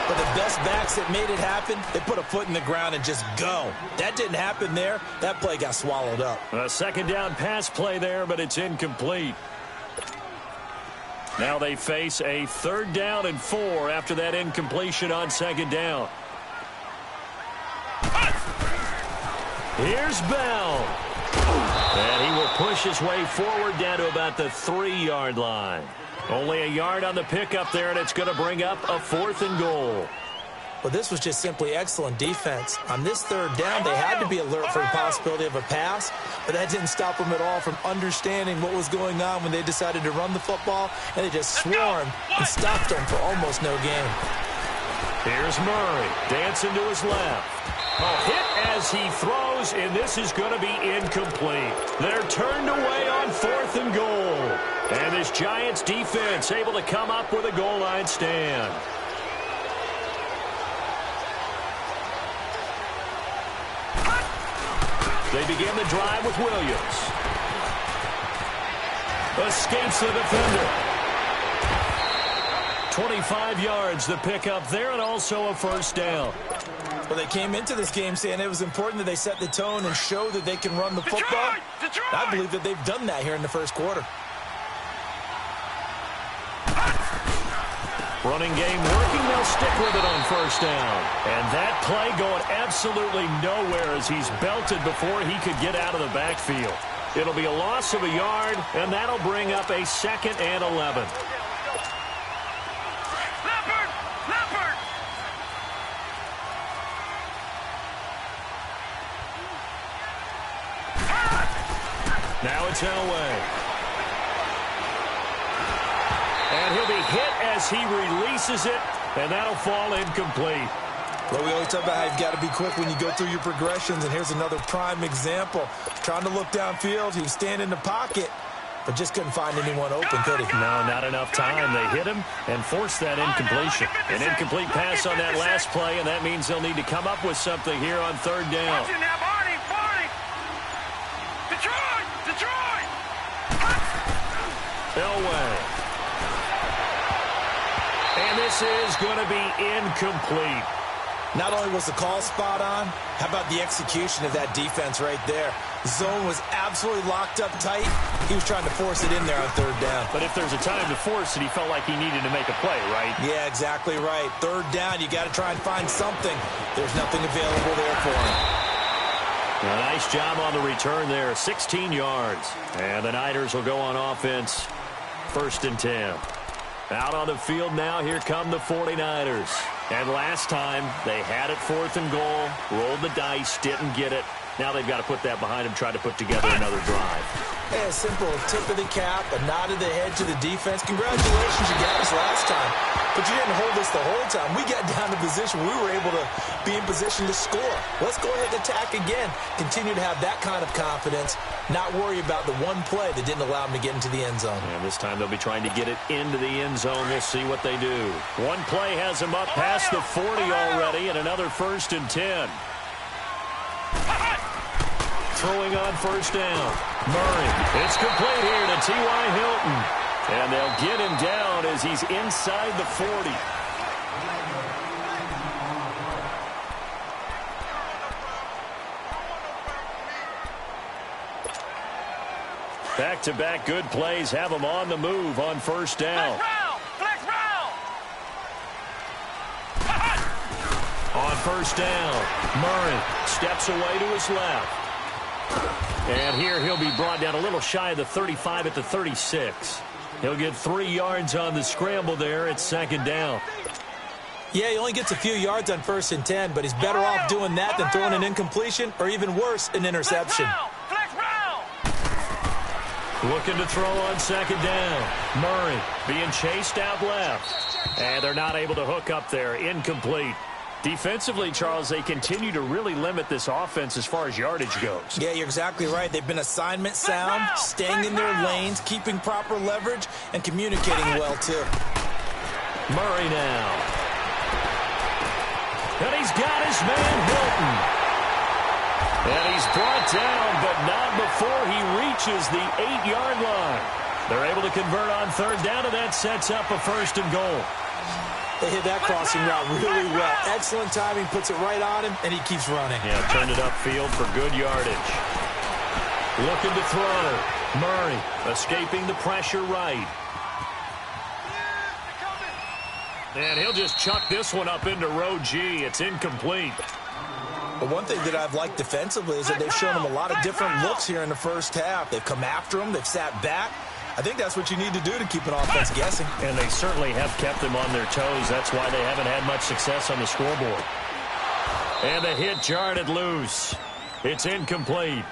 But the best backs that made it happen, they put a foot in the ground and just go. That didn't happen there. That play got swallowed up. A 2nd down pass play there, but it's incomplete. Now they face a 3rd down and 4 after that incompletion on 2nd down. Here's Bell. And he will push his way forward down to about the 3-yard line. Only a yard on the pickup there, and it's going to bring up a 4th and goal. Well, this was just simply excellent defense. On this 3rd down, they had to be alert for the possibility of a pass, but that didn't stop them at all from understanding what was going on when they decided to run the football, and they just swarmed and stopped them for almost no gain. Here's Murray, dancing to his left. A hit as he throws, and this is going to be incomplete. They're turned away on 4th and goal. And this Giants defense able to come up with a goal line stand. They begin the drive with Williams. Escapes the defender. 25 yards the pickup there, and also a first down. Well, they came into this game saying it was important that they set the tone and show that they can run the football. I believe that they've done that here in the first quarter. Running game working. They'll stick with it on first down. And that play going absolutely nowhere as he's belted before he could get out of the backfield. It'll be a loss of a yard, and that'll bring up a 2nd and 11. Leopard! Now it's Elway. And he'll be hit as he releases it, and that'll fall incomplete. Well, we always talk about how you've got to be quick when you go through your progressions, and here's another prime example. Trying to look downfield, he was standing in the pocket, but just couldn't find anyone open, could he? No, not enough time. They hit him and forced that incompletion. An incomplete pass on that last play, and that means they'll need to come up with something here on 3rd down. Detroit! Elway. And this is going to be incomplete. Not only was the call spot on, how about the execution of that defense right there? Zone was absolutely locked up tight. He was trying to force it in there on 3rd down. But if there's a time to force it, he felt like he needed to make a play, right? Yeah, exactly right. 3rd down, you got to try and find something. There's nothing available there for him. A nice job on the return there, 16 yards. And the Niners will go on offense, 1st and 10. Out on the field now, here come the 49ers. And last time, they had it 4th and goal, rolled the dice, didn't get it. Now they've got to put that behind them, try to put together another drive. Yeah, simple tip of the cap, a nod of the head to the defense. Congratulations, you got us last time. But you didn't hold us the whole time. We got down to position. We were able to be in position to score. Let's go ahead and attack again. Continue to have that kind of confidence. Not worry about the one play that didn't allow them to get into the end zone. And this time they'll be trying to get it into the end zone. We'll see what they do. One play has them up past the 40 already, and another 1st and 10. Throwing on 1st down. Murray. It's complete here to T.Y. Hilton. And they'll get him down as he's inside the 40. Back-to-back good plays have him on the move on 1st down. Flex round. On 1st down, Murray steps away to his left. And here he'll be brought down a little shy of the 35 at the 36. He'll get 3 yards on the scramble there at 2nd down. Yeah, he only gets a few yards on 1st and 10, but he's better off doing that than throwing an incompletion or even worse, an interception. Flex round. Looking to throw on 2nd down. Murray being chased out left. And they're not able to hook up there. Incomplete. Defensively, Charles, they continue to really limit this offense as far as yardage goes. Yeah, you're exactly right. They've been assignment sound, staying in their lanes, keeping proper leverage, and communicating well, too. Murray now. And he's got his man, Hilton. And he's brought down, but not before he reaches the 8-yard line. They're able to convert on 3rd down, and that sets up a 1st and goal. They hit that crossing route really well. Excellent timing, puts it right on him, and he keeps running. Yeah, turned it upfield for good yardage. Looking to throw. Murray escaping the pressure right. And he'll just chuck this one up into row G. It's incomplete. But one thing that I've liked defensively is that they've shown him a lot of different looks here in the 1st half. They've come after him. They've sat back. I think that's what you need to do to keep an offense guessing. And they certainly have kept them on their toes. That's why they haven't had much success on the scoreboard. And the hit jarred it loose. It's incomplete.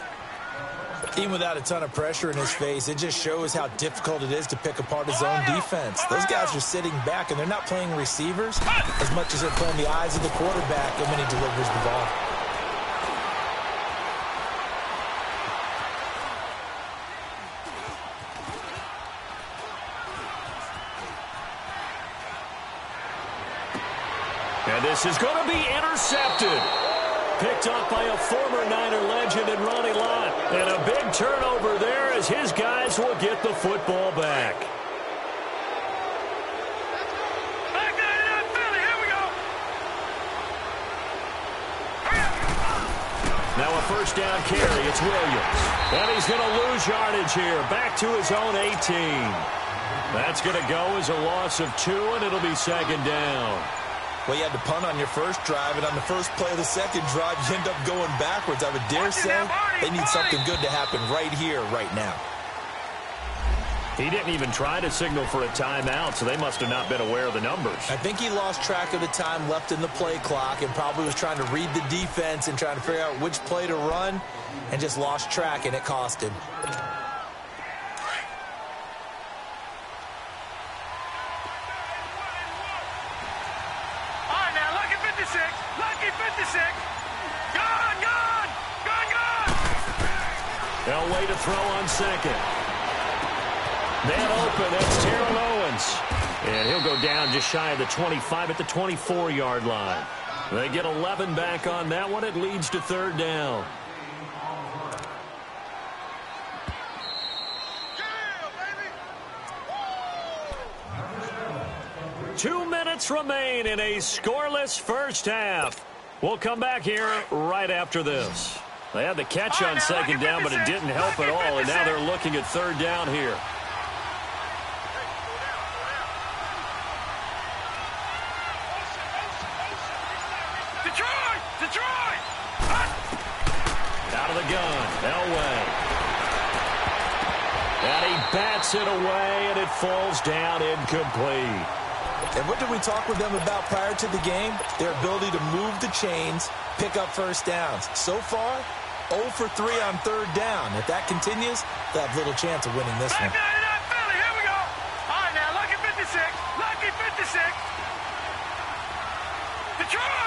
Even without a ton of pressure in his face, it just shows how difficult it is to pick apart his own defense. Those guys are sitting back, and they're not playing receivers as much as they're playing the eyes of the quarterback when he delivers the ball. And this is going to be intercepted. Picked up by a former Niner legend in Ronnie Lott. And a big turnover there as his guys will get the football back. Back there in Philly. Here we go. Now a 1st down carry. It's Williams. And he's going to lose yardage here. Back to his own 18. That's going to go as a loss of 2, and it'll be second down. Well, you had to punt on your first drive, and on the first play of the second drive, you end up going backwards. I would dare say they need something good to happen right here, right now. He didn't even try to signal for a timeout, so they must have not been aware of the numbers. I think he lost track of the time left in the play clock and probably was trying to read the defense and trying to figure out which play to run and just lost track, and it cost him. All right, now, lucky 56. Lucky 56. Gone, gone. Gone, gone. Elway to throw on second. Man open, that's Terrell Owens. And he'll go down just shy of the 25 at the 24-yard line. They get 11 back on that one. It leads to third down. Yeah, baby. 2 minutes remain in a scoreless first half. We'll come back here right after this. They had the catch on second down, but it didn't help at all, and now they're looking at third down here. Detroit! Out of the gun, Elway. And he bats it away, and it falls down incomplete. And what did we talk with them about prior to the game? Their ability to move the chains, pick up first downs. So far, 0 for 3 on third down. If that continues, they'll have little chance of winning this one. Here we go. All right, now, lucky 56. Lucky 56. Detroit!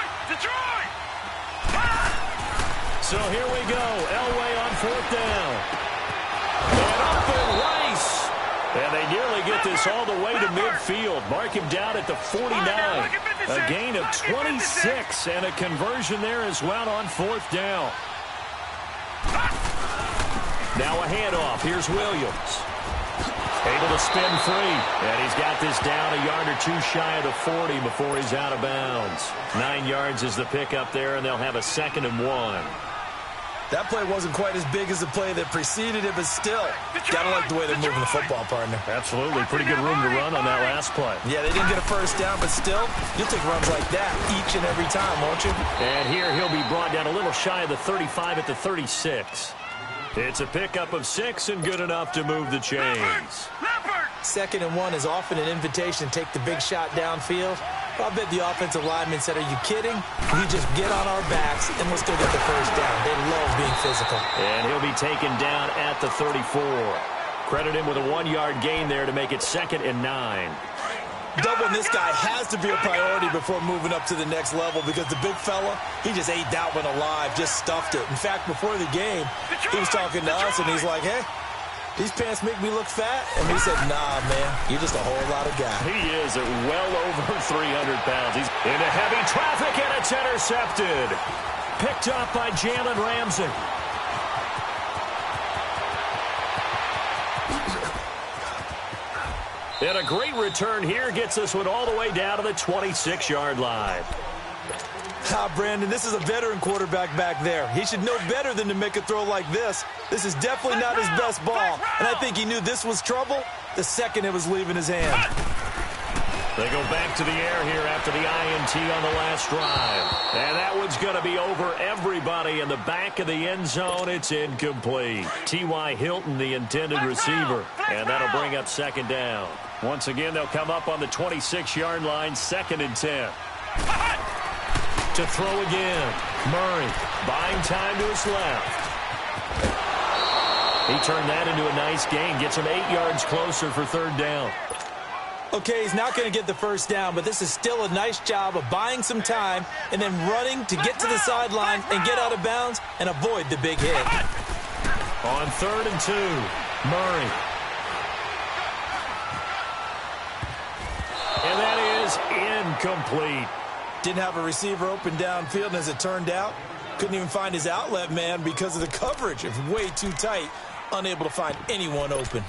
So here we go. Elway on fourth down. And up and Rice. And they nearly get this all the way to midfield. Mark him down at the 49. A gain of 26 and a conversion there as well on fourth down. Now a handoff. Here's Williams. Able to spin free. And he's got this down a yard or 2 shy of the 40 before he's out of bounds. 9 yards is the pickup there, and they'll have a 2nd and 1. That play wasn't quite as big as the play that preceded it, but still, gotta like the way they're moving the football, partner. Absolutely. Pretty good room to run on that last play. Yeah, they didn't get a first down, but still, you'll take runs like that each and every time, won't you? And here he'll be brought down a little shy of the 35 at the 36. It's a pickup of 6 and good enough to move the chains. 2nd and 1 is often an invitation to take the big shot downfield. I bet the offensive lineman said, are you kidding? We just get on our backs and let's go get the first down. They love being physical. And he'll be taken down at the 34. Credit him with a 1-yard gain there to make it 2nd and 9. Doubling this guy has to be a priority before moving up to the next level because the big fella, he just ate that one alive, just stuffed it. In fact, before the game, he was talking to us and he's like, hey, these pants make me look fat? And we said, nah, man, you're just a whole lot of guy. He is at well over 300 pounds. He's into heavy traffic, and it's intercepted. Picked up by Jalen Ramsey. And a great return here gets this one all the way down to the 26-yard line. Brandon, this is a veteran quarterback back there. He should know better than to make a throw like this. This is definitely not his best ball. And I think he knew this was trouble the second it was leaving his hand. They go back to the air here after the INT on the last drive. And that one's going to be over everybody in the back of the end zone. It's incomplete. T.Y. Hilton, the intended receiver. And that'll bring up 2nd down. Once again, they'll come up on the 26-yard line, 2nd and 10. To throw again. Murray buying time to his left. He turned that into a nice gain. Gets him 8 yards closer for third down. Okay, he's not going to get the first down, but this is still a nice job of buying some time and then running to get to the sideline and get out of bounds and avoid the big hit. On 3rd and 2, Murray. And that is incomplete. Didn't have a receiver open downfield, and as it turned out, couldn't even find his outlet man because of the coverage. It was way too tight, unable to find anyone open.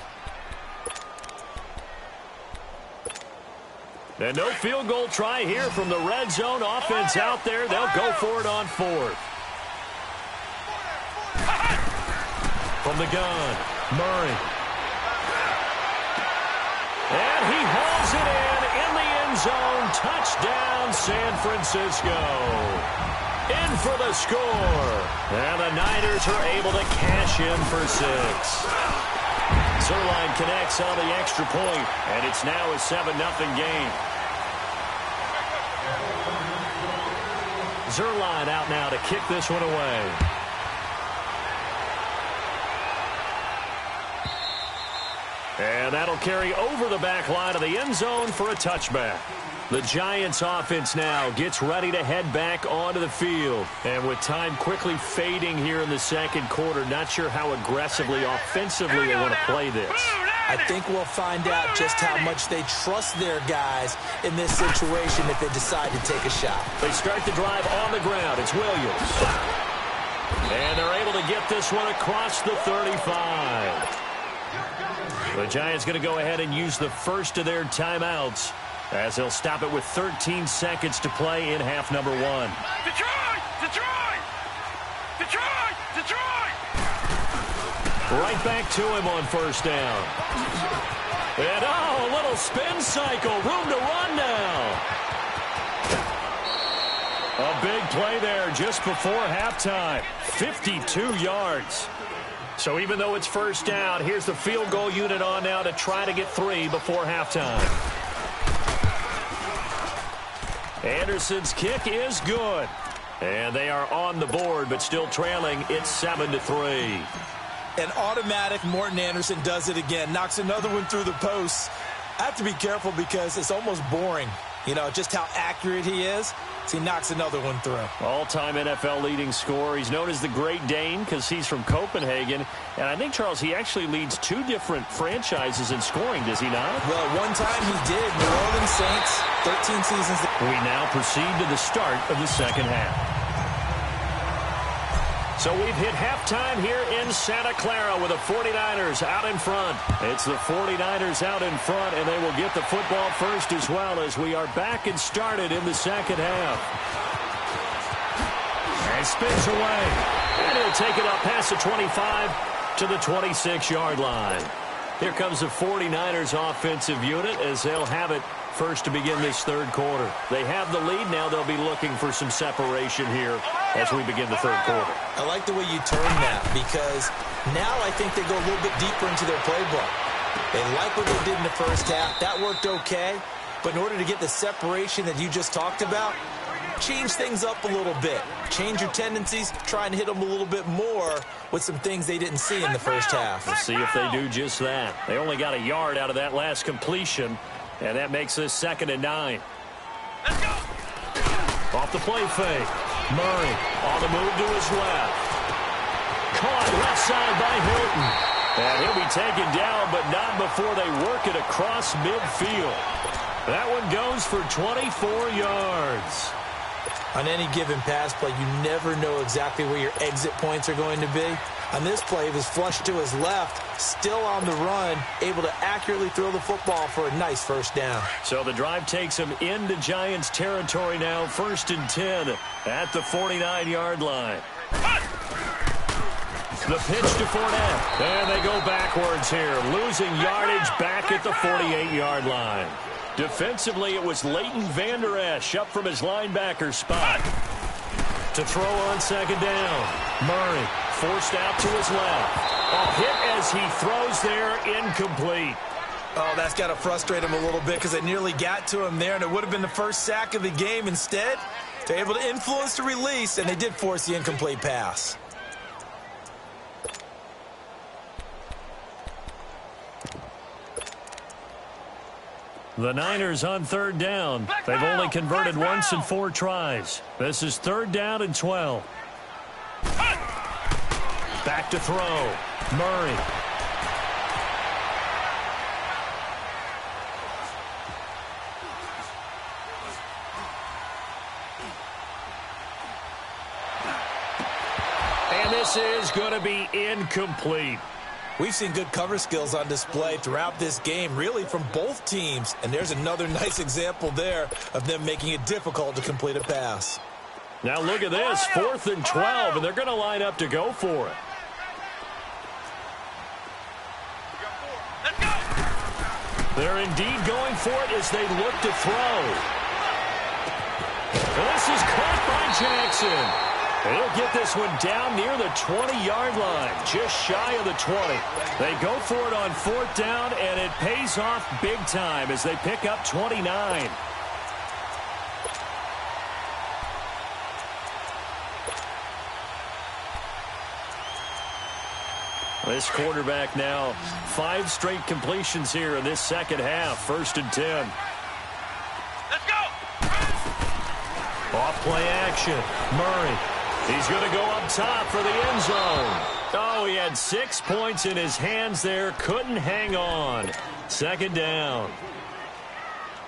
And no field goal try here from the red zone offense out there. They'll go for it on 4th. From the gun, Murray. And hauls it in the end zone. Touchdown, San Francisco. In for the score. And the Niners are able to cash in for 6. Zerline connects on the extra point, and it's now a 7-0 game. Zerline out now to kick this one away. And that'll carry over the back line of the end zone for a touchback. The Giants offense now gets ready to head back onto the field. And with time quickly fading here in the second quarter, not sure how aggressively, offensively they want to play this. I think we'll find out just how much they trust their guys in this situation if they decide to take a shot. They start the drive on the ground. It's Williams. And they're able to get this one across the 35. The Giants going to go ahead and use the first of their timeouts as they'll stop it with 13 seconds to play in half number 1. Detroit! Detroit! Detroit! Detroit! Right back to him on first down. And a little spin cycle. Room to run now. A big play there just before halftime. 52 yards. So even though it's first down, here's the field goal unit on now to try to get 3 before halftime. Anderson's kick is good. And they are on the board, but still trailing. It's 7-3. An automatic Morton Anderson does it again. Knocks another one through the posts. I have to be careful because it's almost boring. You know, just how accurate he is. So he knocks another one through. All-time NFL leading scorer. He's known as the Great Dane because he's from Copenhagen. And I think, Charles, he actually leads 2 different franchises in scoring, does he not? Well, one time he did. New Orleans Saints, 13 seasons. We now proceed to the start of the second half. So we've hit halftime here in Santa Clara with the 49ers out in front. It's the 49ers out in front, and they will get the football first as well as we are back and started in the second half. And spins away. And he'll take it up past the 25 to the 26-yard line. Here comes the 49ers offensive unit as they'll have it first to begin this third quarter. They have the lead. Now they'll be looking for some separation here as we begin the third quarter. I like the way you turn that because now I think they go a little bit deeper into their playbook. They like what they did in the first half. That worked okay. But in order to get the separation that you just talked about, change things up a little bit. Change your tendencies. Try and hit them a little bit more with some things they didn't see in the first half. We'll see if they do just that. They only got a yard out of that last completion. And that makes this 2nd and 9. Let's go! Off the play fake. Murray on the move to his left. Caught left side by Hilton. And he'll be taken down, but not before they work it across midfield. That one goes for 24 yards. On any given pass play, you never know exactly where your exit points are going to be. On this play, he was flushed to his left, still on the run, able to accurately throw the football for a nice first down. So the drive takes him into Giants territory now, 1st and 10 at the 49-yard line. The pitch to Fournette, and they go backwards here, losing yardage back at the 48-yard line. Defensively, it was Leighton Vander Esch up from his linebacker spot. To throw on 2nd down. Murray forced out to his left. A hit as he throws there, incomplete. Oh, that's got to frustrate him a little bit because they nearly got to him there, and it would have been the first sack of the game. Instead, they're able to influence the release, and they did force the incomplete pass. The Niners on 3rd down. They've only converted once in 4 tries. This is 3rd down and 12. Back to throw. Murray. And this is going to be incomplete. We've seen good cover skills on display throughout this game, really from both teams. And there's another nice example there of them making it difficult to complete a pass. Now look at this, 4th and 12, and they're going to line up to go for it. They're indeed going for it as they look to throw. This is caught by Jackson. He'll get this one down near the 20-yard line, just shy of the 20. They go for it on 4th down, and it pays off big time as they pick up 29. This quarterback now 5 straight completions here in this second half. 1st and 10. Let's go. Off play action. Murray. He's going to go up top for the end zone. Oh, he had 6 points in his hands there. Couldn't hang on. 2nd down.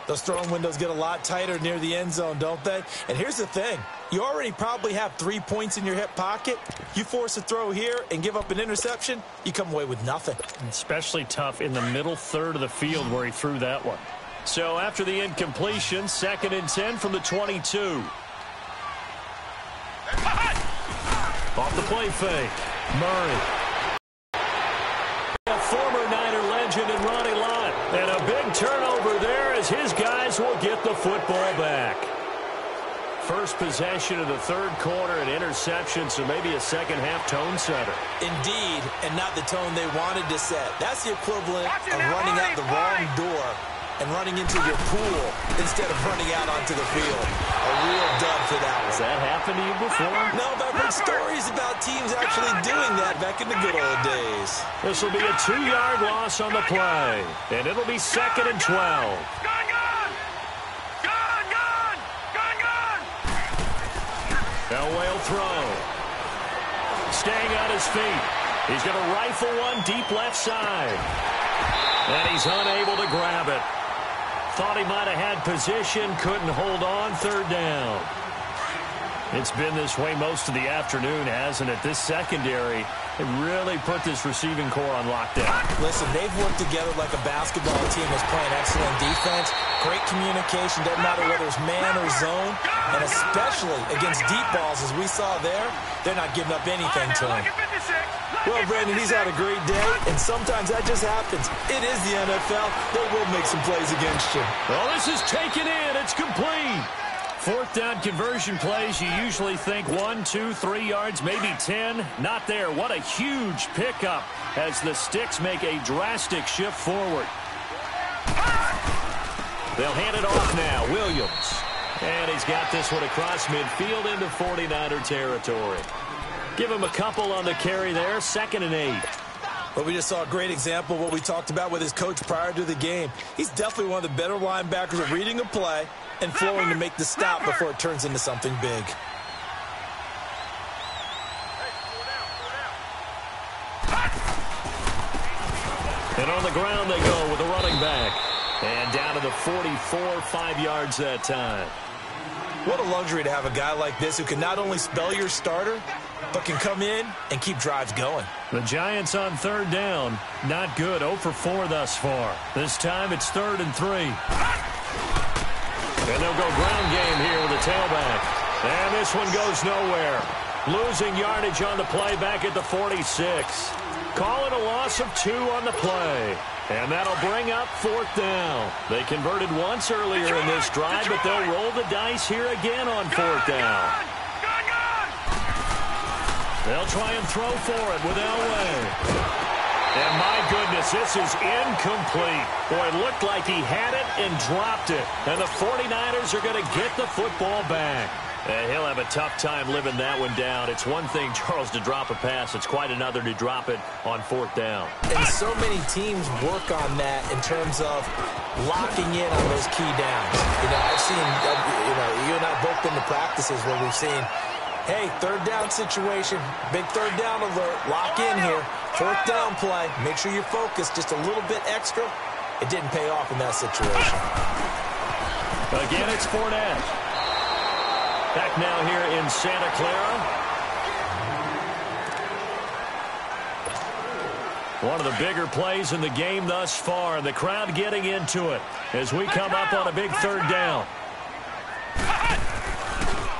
Those throwing windows get a lot tighter near the end zone, don't they? And here's the thing. You already probably have 3 points in your hip pocket. You force a throw here and give up an interception, you come away with nothing. Especially tough in the middle third of the field where he threw that one. So after the incompletion, 2nd and 10 from the 22. Off the play fake. Murray. A former Niner legend in Ronnie Lott. And a big turnover there as his guys will get the football back. First possession of the 3rd quarter, an interception, so maybe a second-half tone setter. Indeed, and not the tone they wanted to set. That's the equivalent of running out the wrong door and running into your pool instead of running out onto the field. A real dud for that one. Has that happened to you before? No, but I've heard stories about teams actually doing that back in the good old days. This will be a 2-yard loss on the play, and it'll be 2nd and 12. Gone, gone. Gone, gone. Gone, gone. Elway will throw. Staying on his feet. He's going to rifle one deep left side. And he's unable to grab it. Thought he might have had position, couldn't hold on. 3rd down. It's been this way most of the afternoon, hasn't it? This secondary, it really put this receiving core on lockdown. Listen, they've worked together like a basketball team that's playing excellent defense. Great communication, doesn't matter whether it's man or zone. And especially against deep balls, as we saw there, they're not giving up anything to him. Well, Brandon, he's had a great day, and sometimes that just happens. It is the NFL. They will make some plays against you. Well, this is taken in. It's complete. 4th down conversion plays, you usually think 1, 2, 3 yards, maybe 10. Not there. What a huge pickup as the Sticks make a drastic shift forward. They'll hand it off now. Williams. And he's got this one across midfield into 49er territory. Give him a couple on the carry there. 2nd and 8. But we just saw a great example of what we talked about with his coach prior to the game. He's definitely one of the better linebackers at reading a play and flowing to make the stop before it turns into something big. And on the ground they go with a running back. And down to the 44, 5 yards that time. What a luxury to have a guy like this who can not only spell your starter, but can come in and keep drives going. The Giants on 3rd down. Not good. 0 for 4 thus far. This time it's 3rd and 3. And they'll go ground game here with the tailback. And this one goes nowhere. Losing yardage on the play back at the 46. Call it a loss of 2 on the play. And that'll bring up 4th down. They converted once earlier in this drive, but they'll roll the dice here again on 4th down. They'll try and throw for it with Elway. And my goodness, this is incomplete. Boy, it looked like he had it and dropped it. And the 49ers are going to get the football back. And he'll have a tough time living that one down. It's one thing, Charles, to drop a pass. It's quite another to drop it on 4th down. And so many teams work on that in terms of locking in on those key downs. You know, I've seen, you and I both been to practices where we've seen, hey, 3rd down situation, big 3rd down alert, lock in here, 4th down play, make sure you're focused just a little bit extra. It didn't pay off in that situation. Again, it's Fournette. Back now here in Santa Clara. One of the bigger plays in the game thus far, and the crowd getting into it as we come up on a big 3rd down.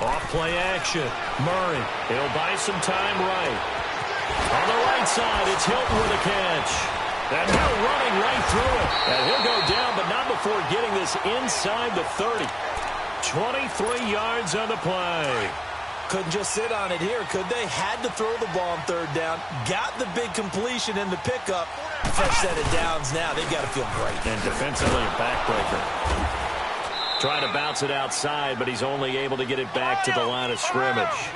Off play action. Murray. He'll buy some time right. On the right side, it's Hilton with a catch. And now running right through it. And he'll go down, but not before getting this inside the 30. 23 yards on the play. Couldn't just sit on it here, could they? Had to throw the ball on third down. Got the big completion in the pickup. Fresh set of downs now. They've got to feel great. And defensively, a backbreaker. Trying to bounce it outside, but he's only able to get it back to the line of scrimmage.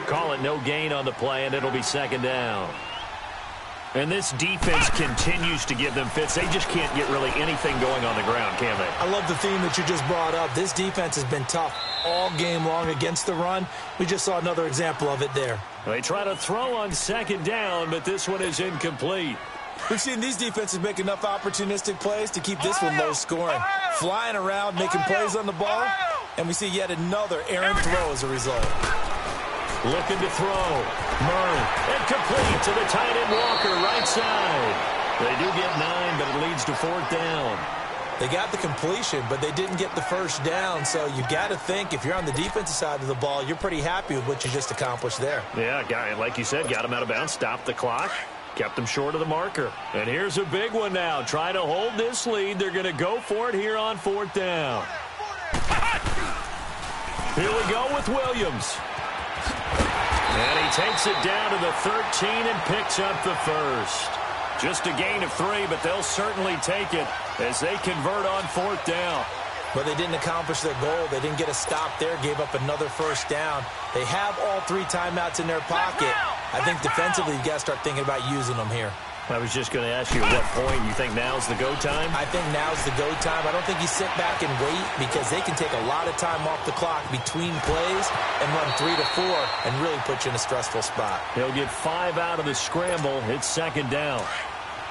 Call it no gain on the play, and it'll be second down. And this defense continues to give them fits. They just can't get really anything going on the ground, can they? I love the theme that you just brought up. This defense has been tough all game long against the run. We just saw another example of it there. They try to throw on second down, but this one is incomplete. We've seen these defenses make enough opportunistic plays to keep this one low scoring. Flying around, making plays on the ball, and we see yet another errant throw as a result. Looking to throw. Murray. Incomplete to the tight end Walker, right side. They do get 9, but it leads to fourth down. They got the completion, but they didn't get the first down, so you got to think if you're on the defensive side of the ball, you're pretty happy with what you just accomplished there. Yeah, like you said, got him out of bounds, stopped the clock, kept him short of the marker. And here's a big one now. Trying to hold this lead. They're going to go for it here on fourth down. Here we go with Williams. And he takes it down to the 13 and picks up the first. Just a gain of 3, but they'll certainly take it as they convert on fourth down. But they didn't accomplish their goal. They didn't get a stop there, gave up another first down. They have all 3 timeouts in their pocket. I think defensively you got to start thinking about using them here. I was just going to ask you at what point you think now's the go time? I think now's the go time. I don't think you sit back and wait because they can take a lot of time off the clock between plays and run 3 to 4 and really put you in a stressful spot. He'll get 5 out of the scramble. It's second down.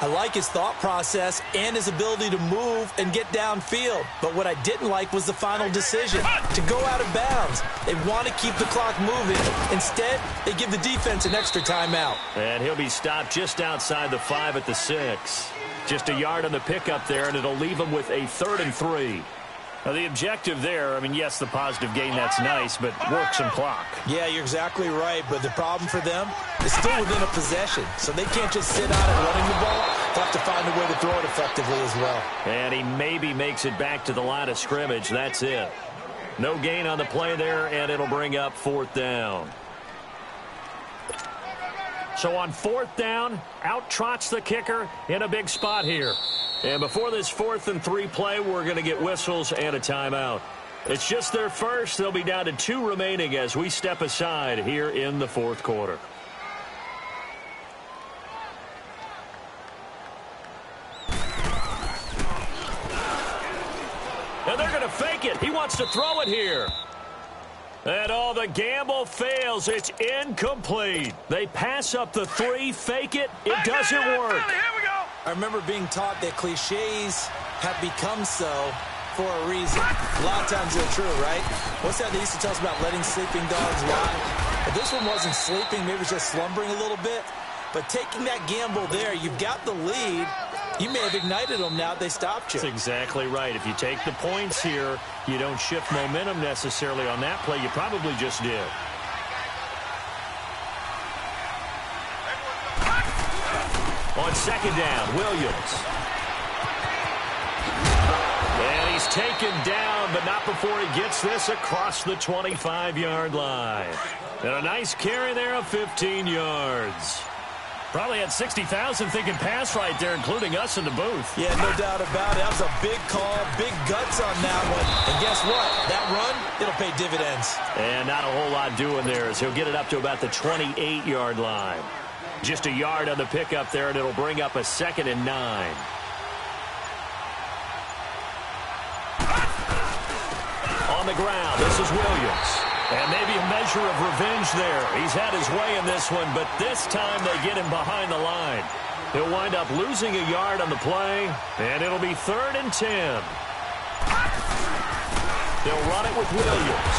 I like his thought process and his ability to move and get downfield. But what I didn't like was the final decision, to go out of bounds. They want to keep the clock moving. Instead, they give the defense an extra timeout. And he'll be stopped just outside the 5 at the 6. Just a yard on the pickup there, and it'll leave him with a 3rd and 3. Now, the objective there, I mean, yes, the positive gain, that's nice, but work some clock. Yeah, you're exactly right, but the problem for them is still within a possession, so they can't just sit on it running the ball. They'll have to find a way to throw it effectively as well. And he maybe makes it back to the line of scrimmage. That's it. No gain on the play there, and it'll bring up fourth down. So on fourth down, out trots the kicker in a big spot here. And before this 4th and 3 play, we're going to get whistles and a timeout. It's just their first. They'll be down to 2 remaining as we step aside here in the 4th quarter. And they're going to fake it. He wants to throw it here. And the gamble fails. It's incomplete. They pass up the 3, fake it. It doesn't work. Here we go. I remember being taught that cliches have become so for a reason. A lot of times they're true, right? What's that they used to tell us about letting sleeping dogs lie? But this one wasn't sleeping. Maybe it was just slumbering a little bit. But taking that gamble there, you've got the lead. You may have ignited them now. They stopped you. That's exactly right. If you take the points here, you don't shift momentum necessarily on that play. You probably just did. On second down, Williams. And he's taken down, but not before he gets this across the 25-yard line. And a nice carry there of 15 yards. Probably had 60,000 thinking pass right there, including us in the booth. Yeah, no doubt about it. That was a big call, big guts on that one. And guess what? That run, it'll pay dividends. And not a whole lot doing there as he'll get it up to about the 28-yard line. Just a yard on the pickup there, and it'll bring up a 2nd and 9. On the ground, this is Williams. And maybe a measure of revenge there. He's had his way in this one, but this time they get him behind the line. He'll wind up losing a yard on the play, and it'll be 3rd and 10. They'll run it with Williams.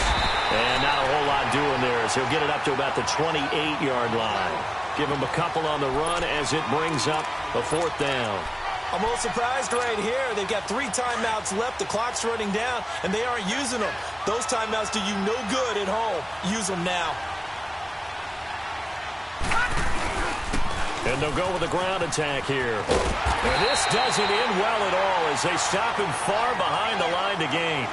And not a whole lot doing there as he'll get it up to about the 28-yard line. Give him a couple on the run as it brings up a 4th down. I'm a little surprised right here. They've got 3 timeouts left. The clock's running down, and they aren't using them. Those timeouts do you no good at home. Use them now. And And they'll go with a ground attack here. And this doesn't end well at all as they stop him far behind the line to gain.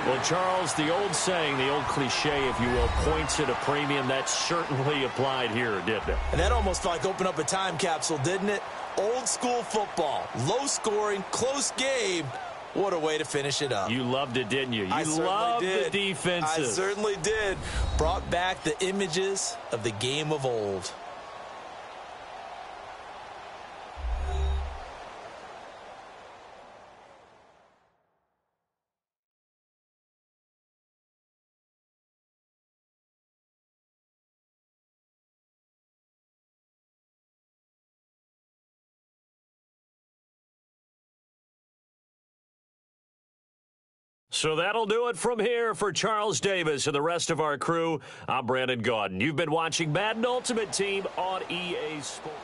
Well, Charles, the old saying, the old cliche, if you will, points at a premium, that certainly applied here, didn't it? And that almost like opened up a time capsule, didn't it? Old school football, low scoring, close game. What a way to finish it up. You loved it, didn't you? You loved the defenses. I certainly did. Brought back the images of the game of old. So that'll do it from here for Charles Davis and the rest of our crew. I'm Brandon Gaudin. You've been watching Madden Ultimate Team on EA Sports.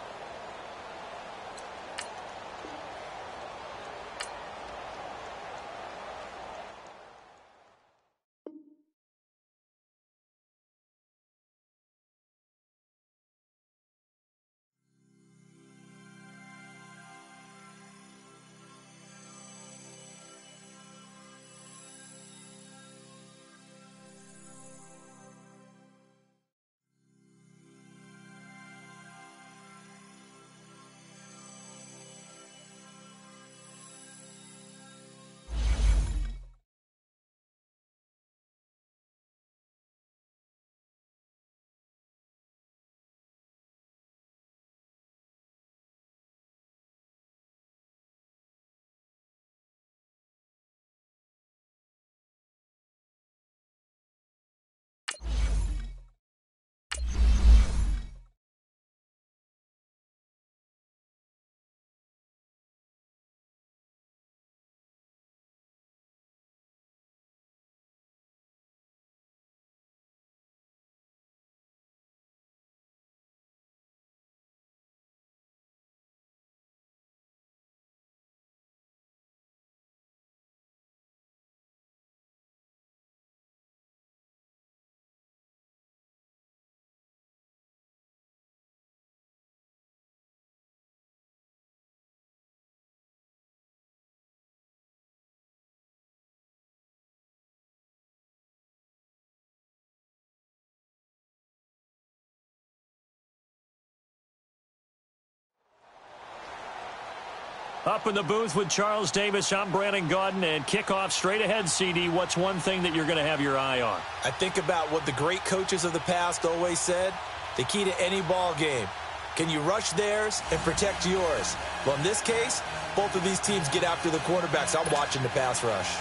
Up in the booth with Charles Davis, I'm Brandon Gaudin, and kickoff straight ahead, CD. What's one thing that you're going to have your eye on? I think about what the great coaches of the past always said. The key to any ball game. Can you rush theirs and protect yours? Well, in this case, both of these teams get after the quarterbacks. I'm watching the pass rush.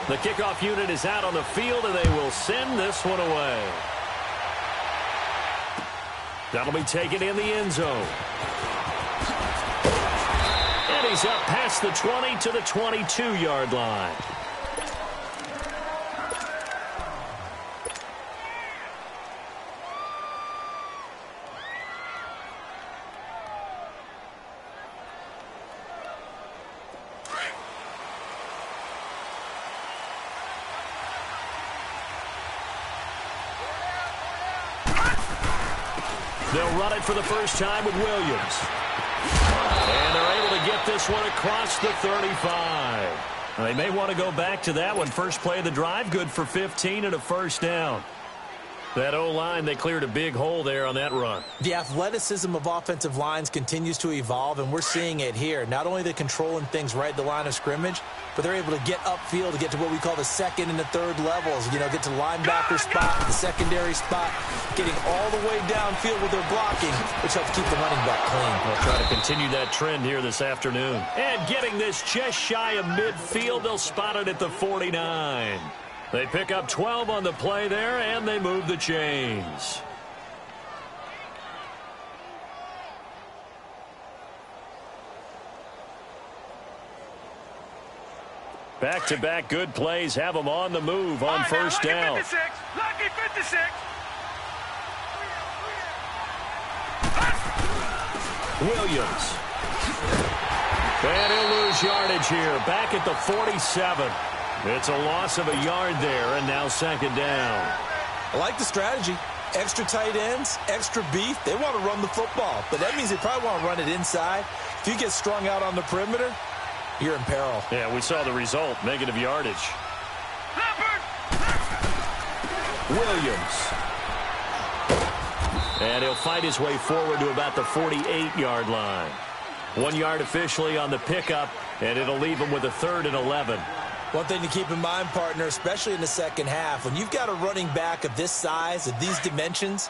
The kickoff unit is out on the field, and they will send this one away. That'll be taken in the end zone. And he's up past the 20 to the 22-yard line. They'll run it for the first time with Williams. And they're able to get this one across the 35. They may want to go back to that one. First play of the drive, good for 15 and a first down. That O-line, they cleared a big hole there on that run. The athleticism of offensive lines continues to evolve, and we're seeing it here. Not only are they controlling things right at the line of scrimmage, but they're able to get upfield to get to what we call the second and the third levels. You know, get to linebacker spot, the secondary spot, getting all the way downfield with their blocking, which helps keep the running back clean. They'll try to continue that trend here this afternoon. And getting this just shy of midfield, they'll spot it at the 49. They pick up 12 on the play there, and they move the chains. Back-to-back good plays have them on the move on first down. 56, lucky 56. Williams. And he'll lose yardage here. Back at the 47. It's a loss of a yard there, and now second down. I like the strategy. Extra tight ends, extra beef. They want to run the football, but that means they probably want to run it inside. If you get strung out on the perimeter, you're in peril. Yeah, we saw the result, negative yardage. Williams. And he'll fight his way forward to about the 48-yard line. 1 yard officially on the pickup, and it'll leave him with a 3rd and 11. One thing to keep in mind, partner, especially in the second half, when you've got a running back of this size, of these dimensions,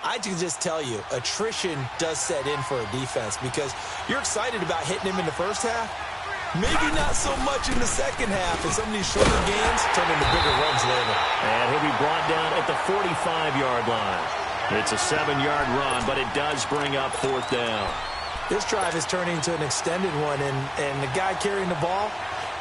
I can just tell you, attrition does set in for a defense because you're excited about hitting him in the first half. Maybe not so much in the second half, and some of these shorter games turn into bigger runs later. And he'll be brought down at the 45-yard line. It's a 7-yard run, but it does bring up 4th down. This drive is turning into an extended one, and the guy carrying the ball,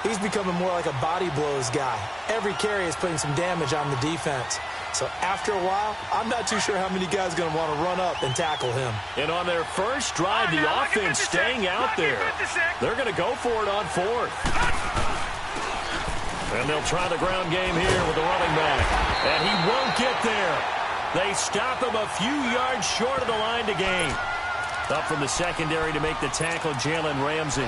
he's becoming more like a body blows guy. Every carry is putting some damage on the defense. So after a while, I'm not too sure how many guys are going to want to run up and tackle him. And on their first drive, the offense staying out there. They're going to go for it on 4th. And they'll try the ground game here with the running back. And he won't get there. They stop him a few yards short of the line to gain. Up from the secondary to make the tackle, Jalen Ramsey.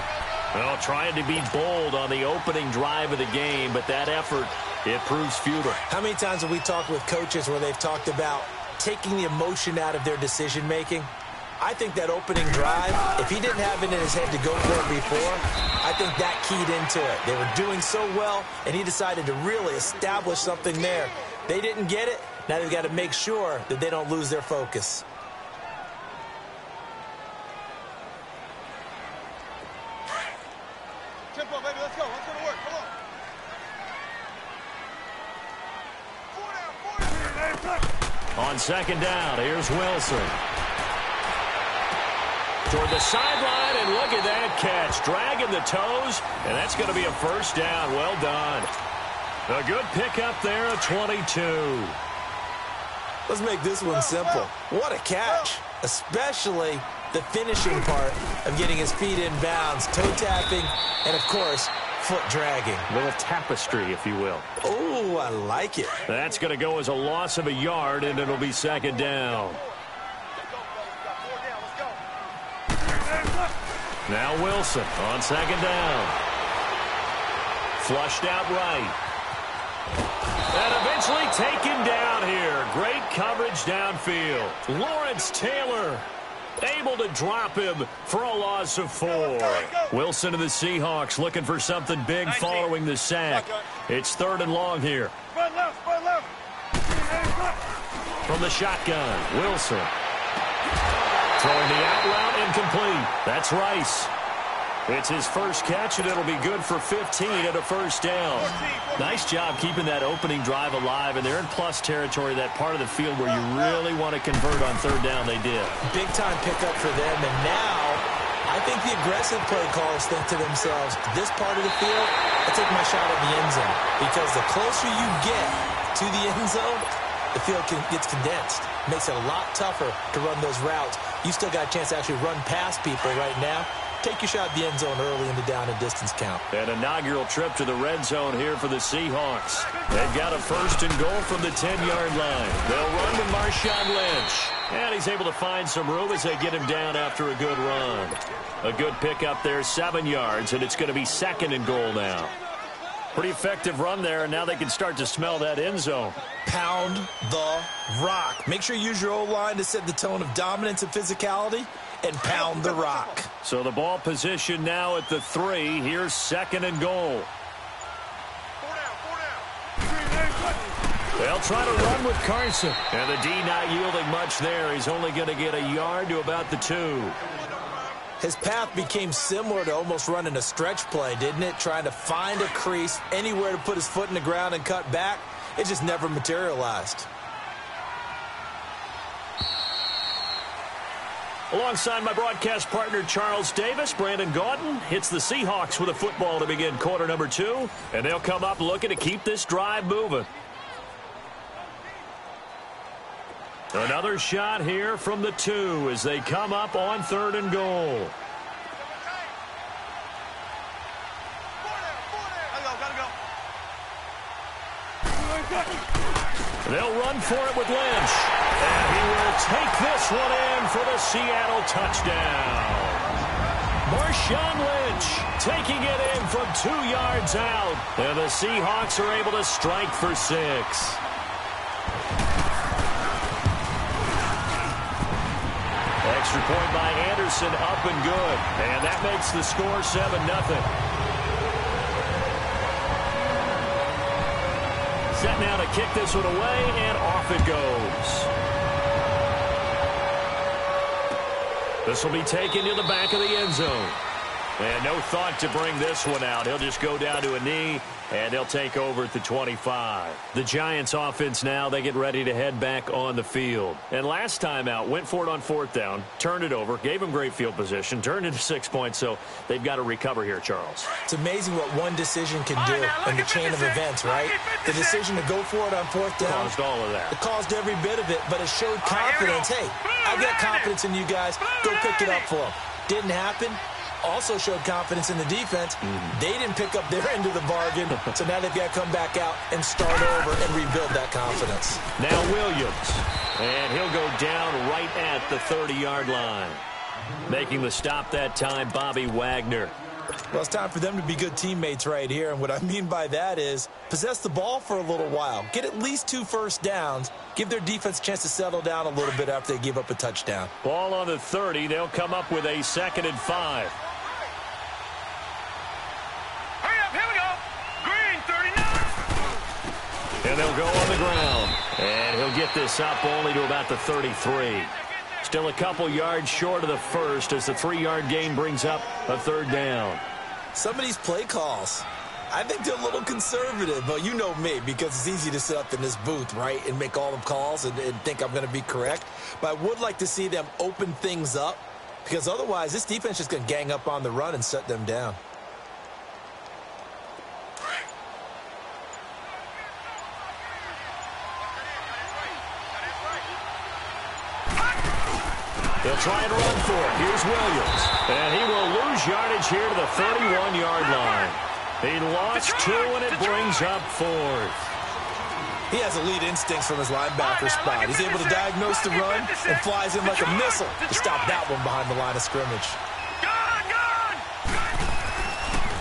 Well, trying to be bold on the opening drive of the game, but that effort, it proves futile. How many times have we talked with coaches where they've talked about taking the emotion out of their decision-making? I think that opening drive, if he didn't have it in his head to go for it before, I think that keyed into it. They were doing so well, and he decided to really establish something there. They didn't get it. Now they've got to make sure that they don't lose their focus. Tempo, baby, let's go. Let's go to work. Come on. On 2nd down, here's Wilson. Toward the sideline, and look at that catch. Dragging the toes, and that's going to be a 1st down. Well done. A good pickup there at 22. Let's make this one simple. What a catch, especially the finishing part of getting his feet in bounds, toe tapping, and, of course, foot dragging. A little tapestry, if you will. Oh, I like it. That's going to go as a loss of a yard, and it'll be 2nd down. Now Wilson on 2nd down. Flushed out right. And eventually taken down here. Great coverage downfield. Lawrence Taylor able to drop him for a loss of 4. Wilson and the Seahawks looking for something big following the sack. It's 3rd and long here. Run left, run left. From the shotgun, Wilson. Throwing the out route incomplete. That's Rice. It's his first catch, and it'll be good for 15 at a 1st down. Nice job keeping that opening drive alive, and they're in plus territory, that part of the field where you really want to convert on 3rd down. They did. Big-time pickup for them, and now I think the aggressive play callers think to themselves, this part of the field, I take my shot at the end zone, because the closer you get to the end zone, the field gets condensed. Makes it a lot tougher to run those routes. You still got a chance to actually run past people right now. Take your shot at the end zone early in the down and distance count. An inaugural trip to the red zone here for the Seahawks. They've got a 1st and goal from the 10-yard line. They'll run to Marshawn Lynch. And he's able to find some room as they get him down after a good run. A good pickup there, 7 yards, and it's going to be 2nd and goal now. Pretty effective run there, and now they can start to smell that end zone. Pound the rock. Make sure you use your O-line to set the tone of dominance and physicality, and pound the rock. So the ball position now at the 3. Here's 2nd and goal. 4 down. They'll try to run with Carson. And the D not yielding much there. He's only going to get a yard to about the 2. His path became similar to almost running a stretch play, didn't it? Trying to find a crease, anywhere to put his foot in the ground and cut back. It just never materialized. Alongside my broadcast partner, Charles Davis, Brandon Gaudin hits the Seahawks with a football to begin quarter number 2. And they'll come up looking to keep this drive moving. Another shot here from the 2 as they come up on 3rd and goal. They'll run for it with Lynch. And he will take this one in for the Seattle touchdown. Marshawn Lynch taking it in from 2 yards out. And the Seahawks are able to strike for 6. Extra point by Anderson, up and good. And that makes the score 7-0. Set now to kick this one away, and off it goes. This will be taken to the back of the end zone. And no thought to bring this one out. He'll just go down to a knee, and they'll take over at the 25. The Giants offense now, they get ready to head back on the field. And last time out, went for it on 4th down, turned it over, gave them great field position, turned into 6 points, so they've got to recover here, Charles. It's amazing what one decision can do in the chain of events, right? The decision to go for it on 4th down. Caused all of that. It caused every bit of it, but it showed confidence. Hey, I've got confidence in you guys. Go pick it up for them. Didn't happen. Also showed confidence in the defense. They didn't pick up their end of the bargain, so now they've got to come back out and start over and rebuild that confidence. Now Williams, and he'll go down right at the 30-yard line. Making the stop that time, Bobby Wagner. Well, it's time for them to be good teammates right here, and what I mean by that is possess the ball for a little while, get at least 2 first downs, give their defense a chance to settle down a little bit after they give up a touchdown. Ball on the 30. They'll come up with a 2nd and 5. Here we go. Green, 39. And they'll go on the ground. And he'll get this up only to about the 33. Still a couple yards short of the first as the 3-yard gain brings up a 3rd down. Some of these play calls, I think they're a little conservative. But you know me, because it's easy to sit up in this booth, right, and make all the calls and think I'm going to be correct. But I would like to see them open things up, because otherwise this defense is going to gang up on the run and shut them down. They'll try and run for it. Here's Williams. And he will lose yardage here to the 31-yard line. He lost 2, and it brings up 4th. He has elite instincts from his linebacker spot. He's able to diagnose the run and flies in like a missile to stop that one behind the line of scrimmage.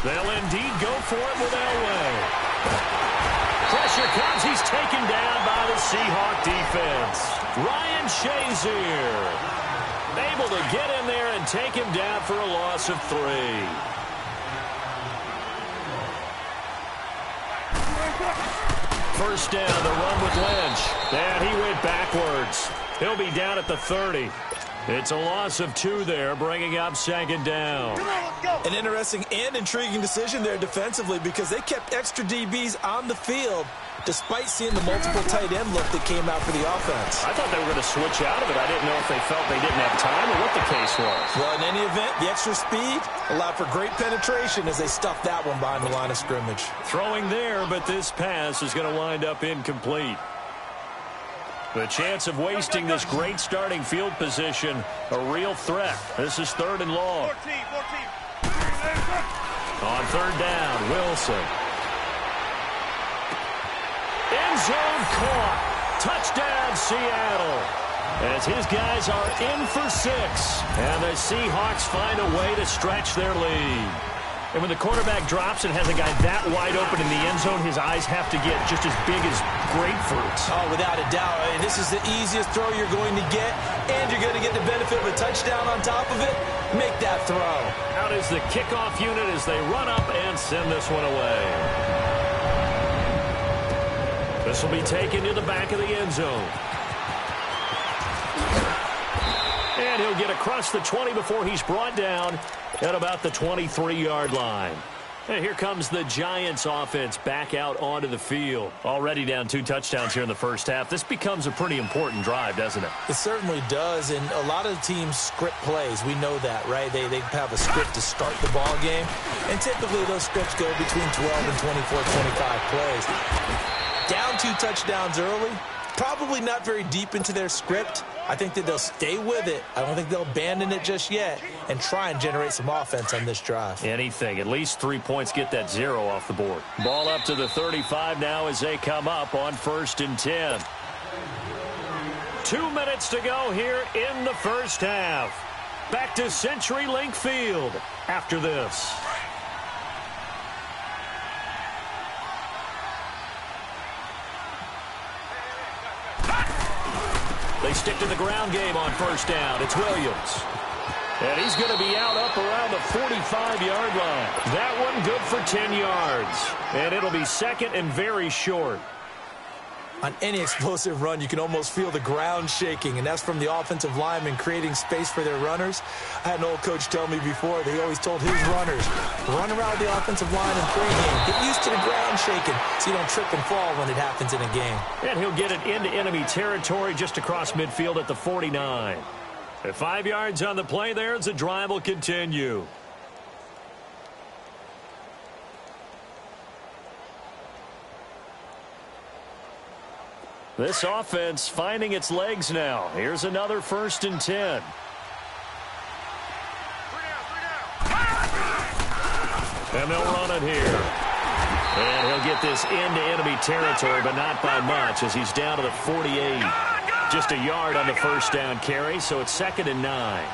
They'll indeed go for it with Elway. Pressure comes. He's taken down by the Seahawk defense. Ryan Shazier able to get in there and take him down for a loss of 3. First down, the run with Lynch. And he went backwards. He'll be down at the 30. It's a loss of 2 there, bringing up 2nd down. An interesting and intriguing decision there defensively, because they kept extra DBs on the field despite seeing the multiple tight end look that came out for the offense. I thought they were going to switch out of it. I didn't know if they felt they didn't have time or what the case was. Well, in any event, the extra speed allowed for great penetration as they stuffed that one behind the line of scrimmage. Throwing there, but this pass is going to wind up incomplete. The chance of wasting this great starting field position, a real threat. This is 3rd and long. 14. On 3rd down, Wilson. End zone caught. Touchdown, Seattle. As his guys are in for 6. And the Seahawks find a way to stretch their lead. And when the quarterback drops and has a guy that wide open in the end zone, his eyes have to get just as big as grapefruits. Oh, without a doubt. I mean, this is the easiest throw you're going to get, and you're going to get the benefit of a touchdown on top of it. Make that throw. Out is the kickoff unit as they run up and send this one away. This will be taken to the back of the end zone. And he'll get across the 20 before he's brought down at about the 23-yard line. And here comes the Giants offense back out onto the field. Already down 2 touchdowns here in the first half. This becomes a pretty important drive, doesn't it? It certainly does, and a lot of teams script plays. We know that, right? They have a script to start the ball game, and typically those scripts go between 12 and 24, 25 plays. Down 2 touchdowns early, probably not very deep into their script. I think that they'll stay with it. I don't think they'll abandon it just yet and try and generate some offense on this drive. Anything. At least 3 points, get that 0 off the board. Ball up to the 35 now as they come up on 1st and 10. 2 minutes to go here in the first half. Back to CenturyLink Field after this. They stick to the ground game on first down. It's Williams. And he's going to be out up around the 45-yard line. That one good for 10 yards. And it'll be second and very short. On any explosive run, you can almost feel the ground shaking, and that's from the offensive linemen creating space for their runners. I had an old coach tell me before, they always told his runners, run around the offensive line in pregame. Get used to the ground shaking so you don't trip and fall when it happens in a game. And he'll get it into enemy territory just across midfield at the 49. At 5 yards on the play there as the drive will continue. This offense finding its legs now. Here's another 1st and 10. And they'll run it here. And he'll get this into enemy territory, but not by much as he's down to the 48. Just a yard on the first down carry, so it's 2nd and 9.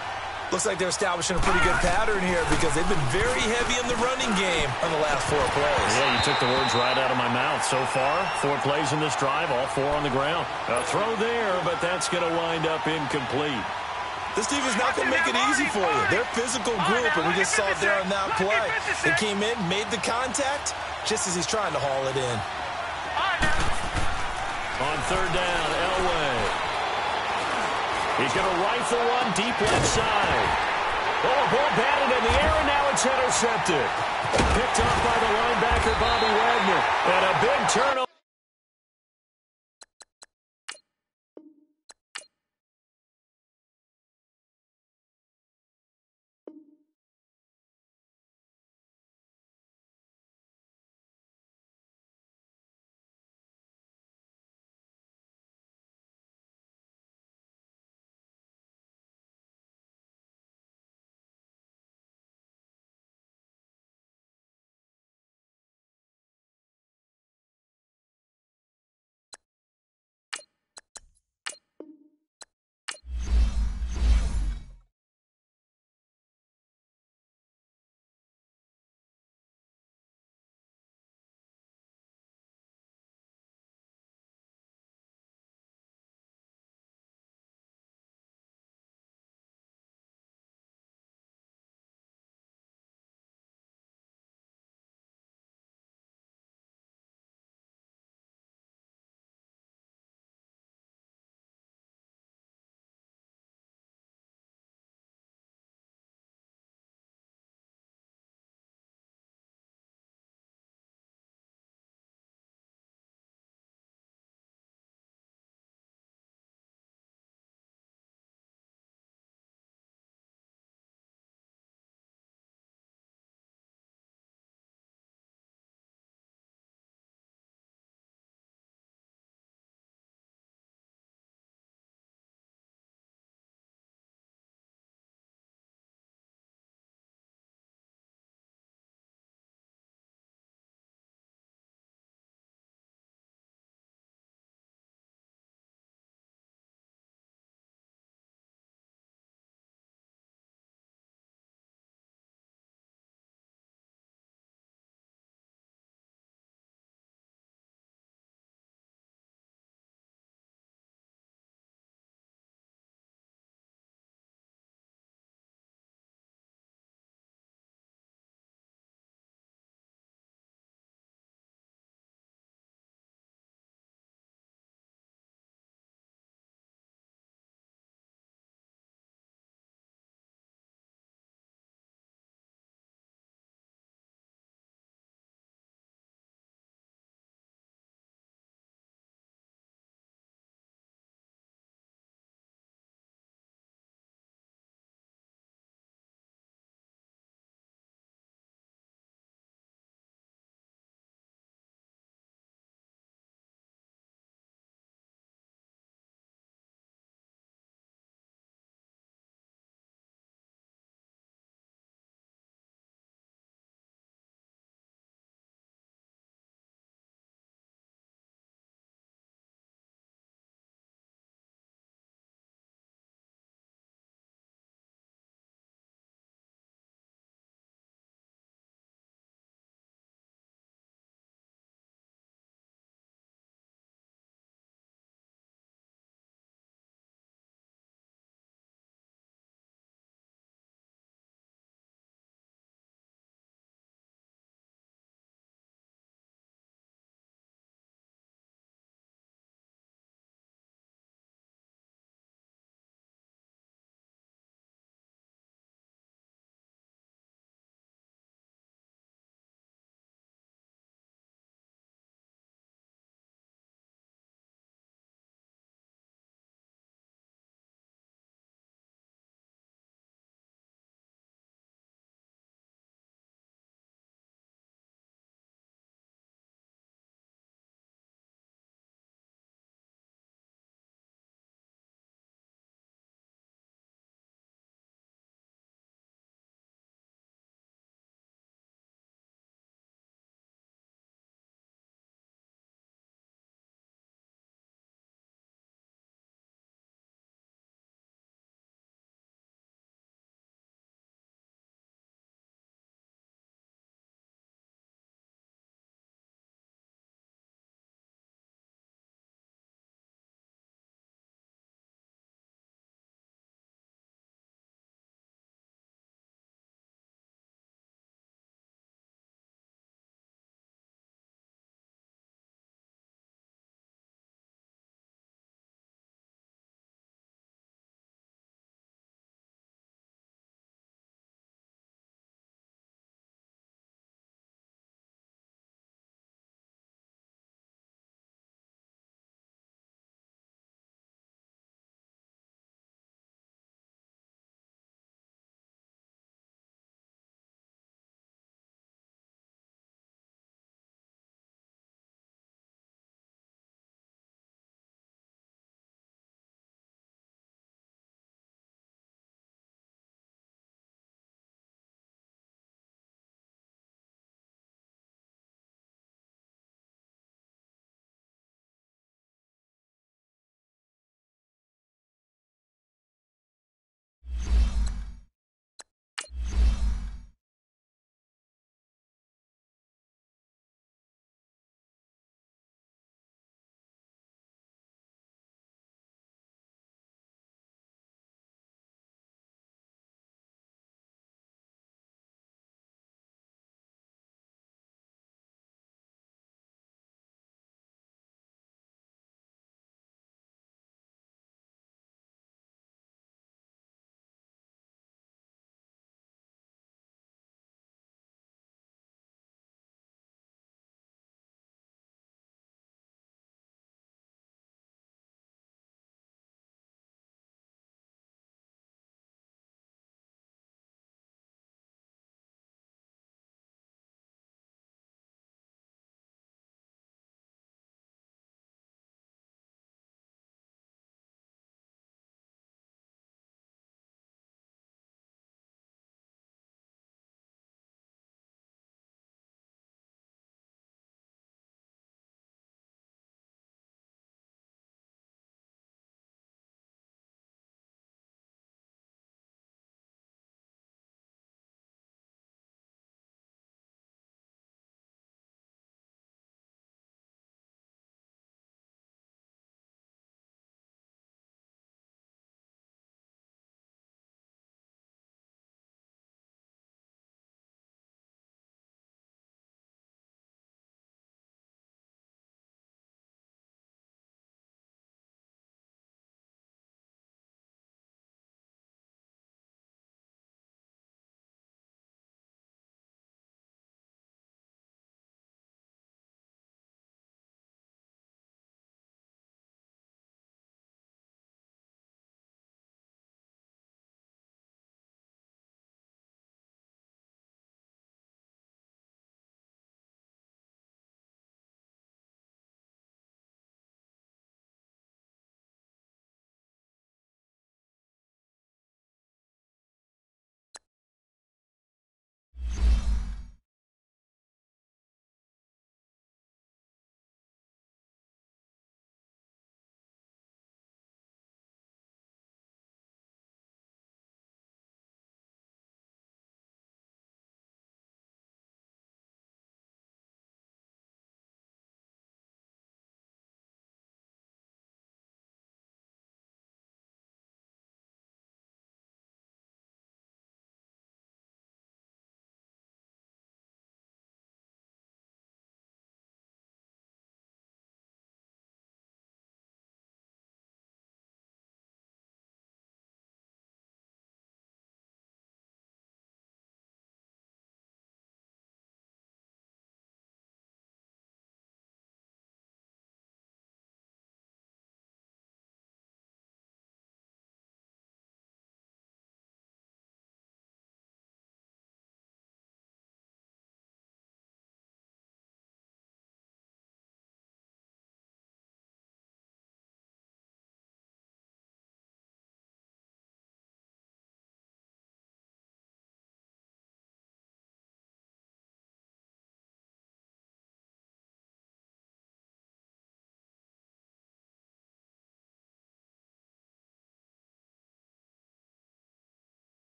Looks like they're establishing a pretty good pattern here because they've been very heavy in the running game on the last 4 plays. Yeah, you took the words right out of my mouth. So far, 4 plays in this drive, all 4 on the ground. A throw there, but that's going to wind up incomplete. This team is not going to make it easy for you. They're a physical group, and we just saw it there on that play. They came in, made the contact, just as he's trying to haul it in. On 3rd down, Elway. He's going to rifle one deep left side. Oh, a ball batted in the air, and now it's intercepted. Picked off by the linebacker, Bobby Wagner. And a big turnover.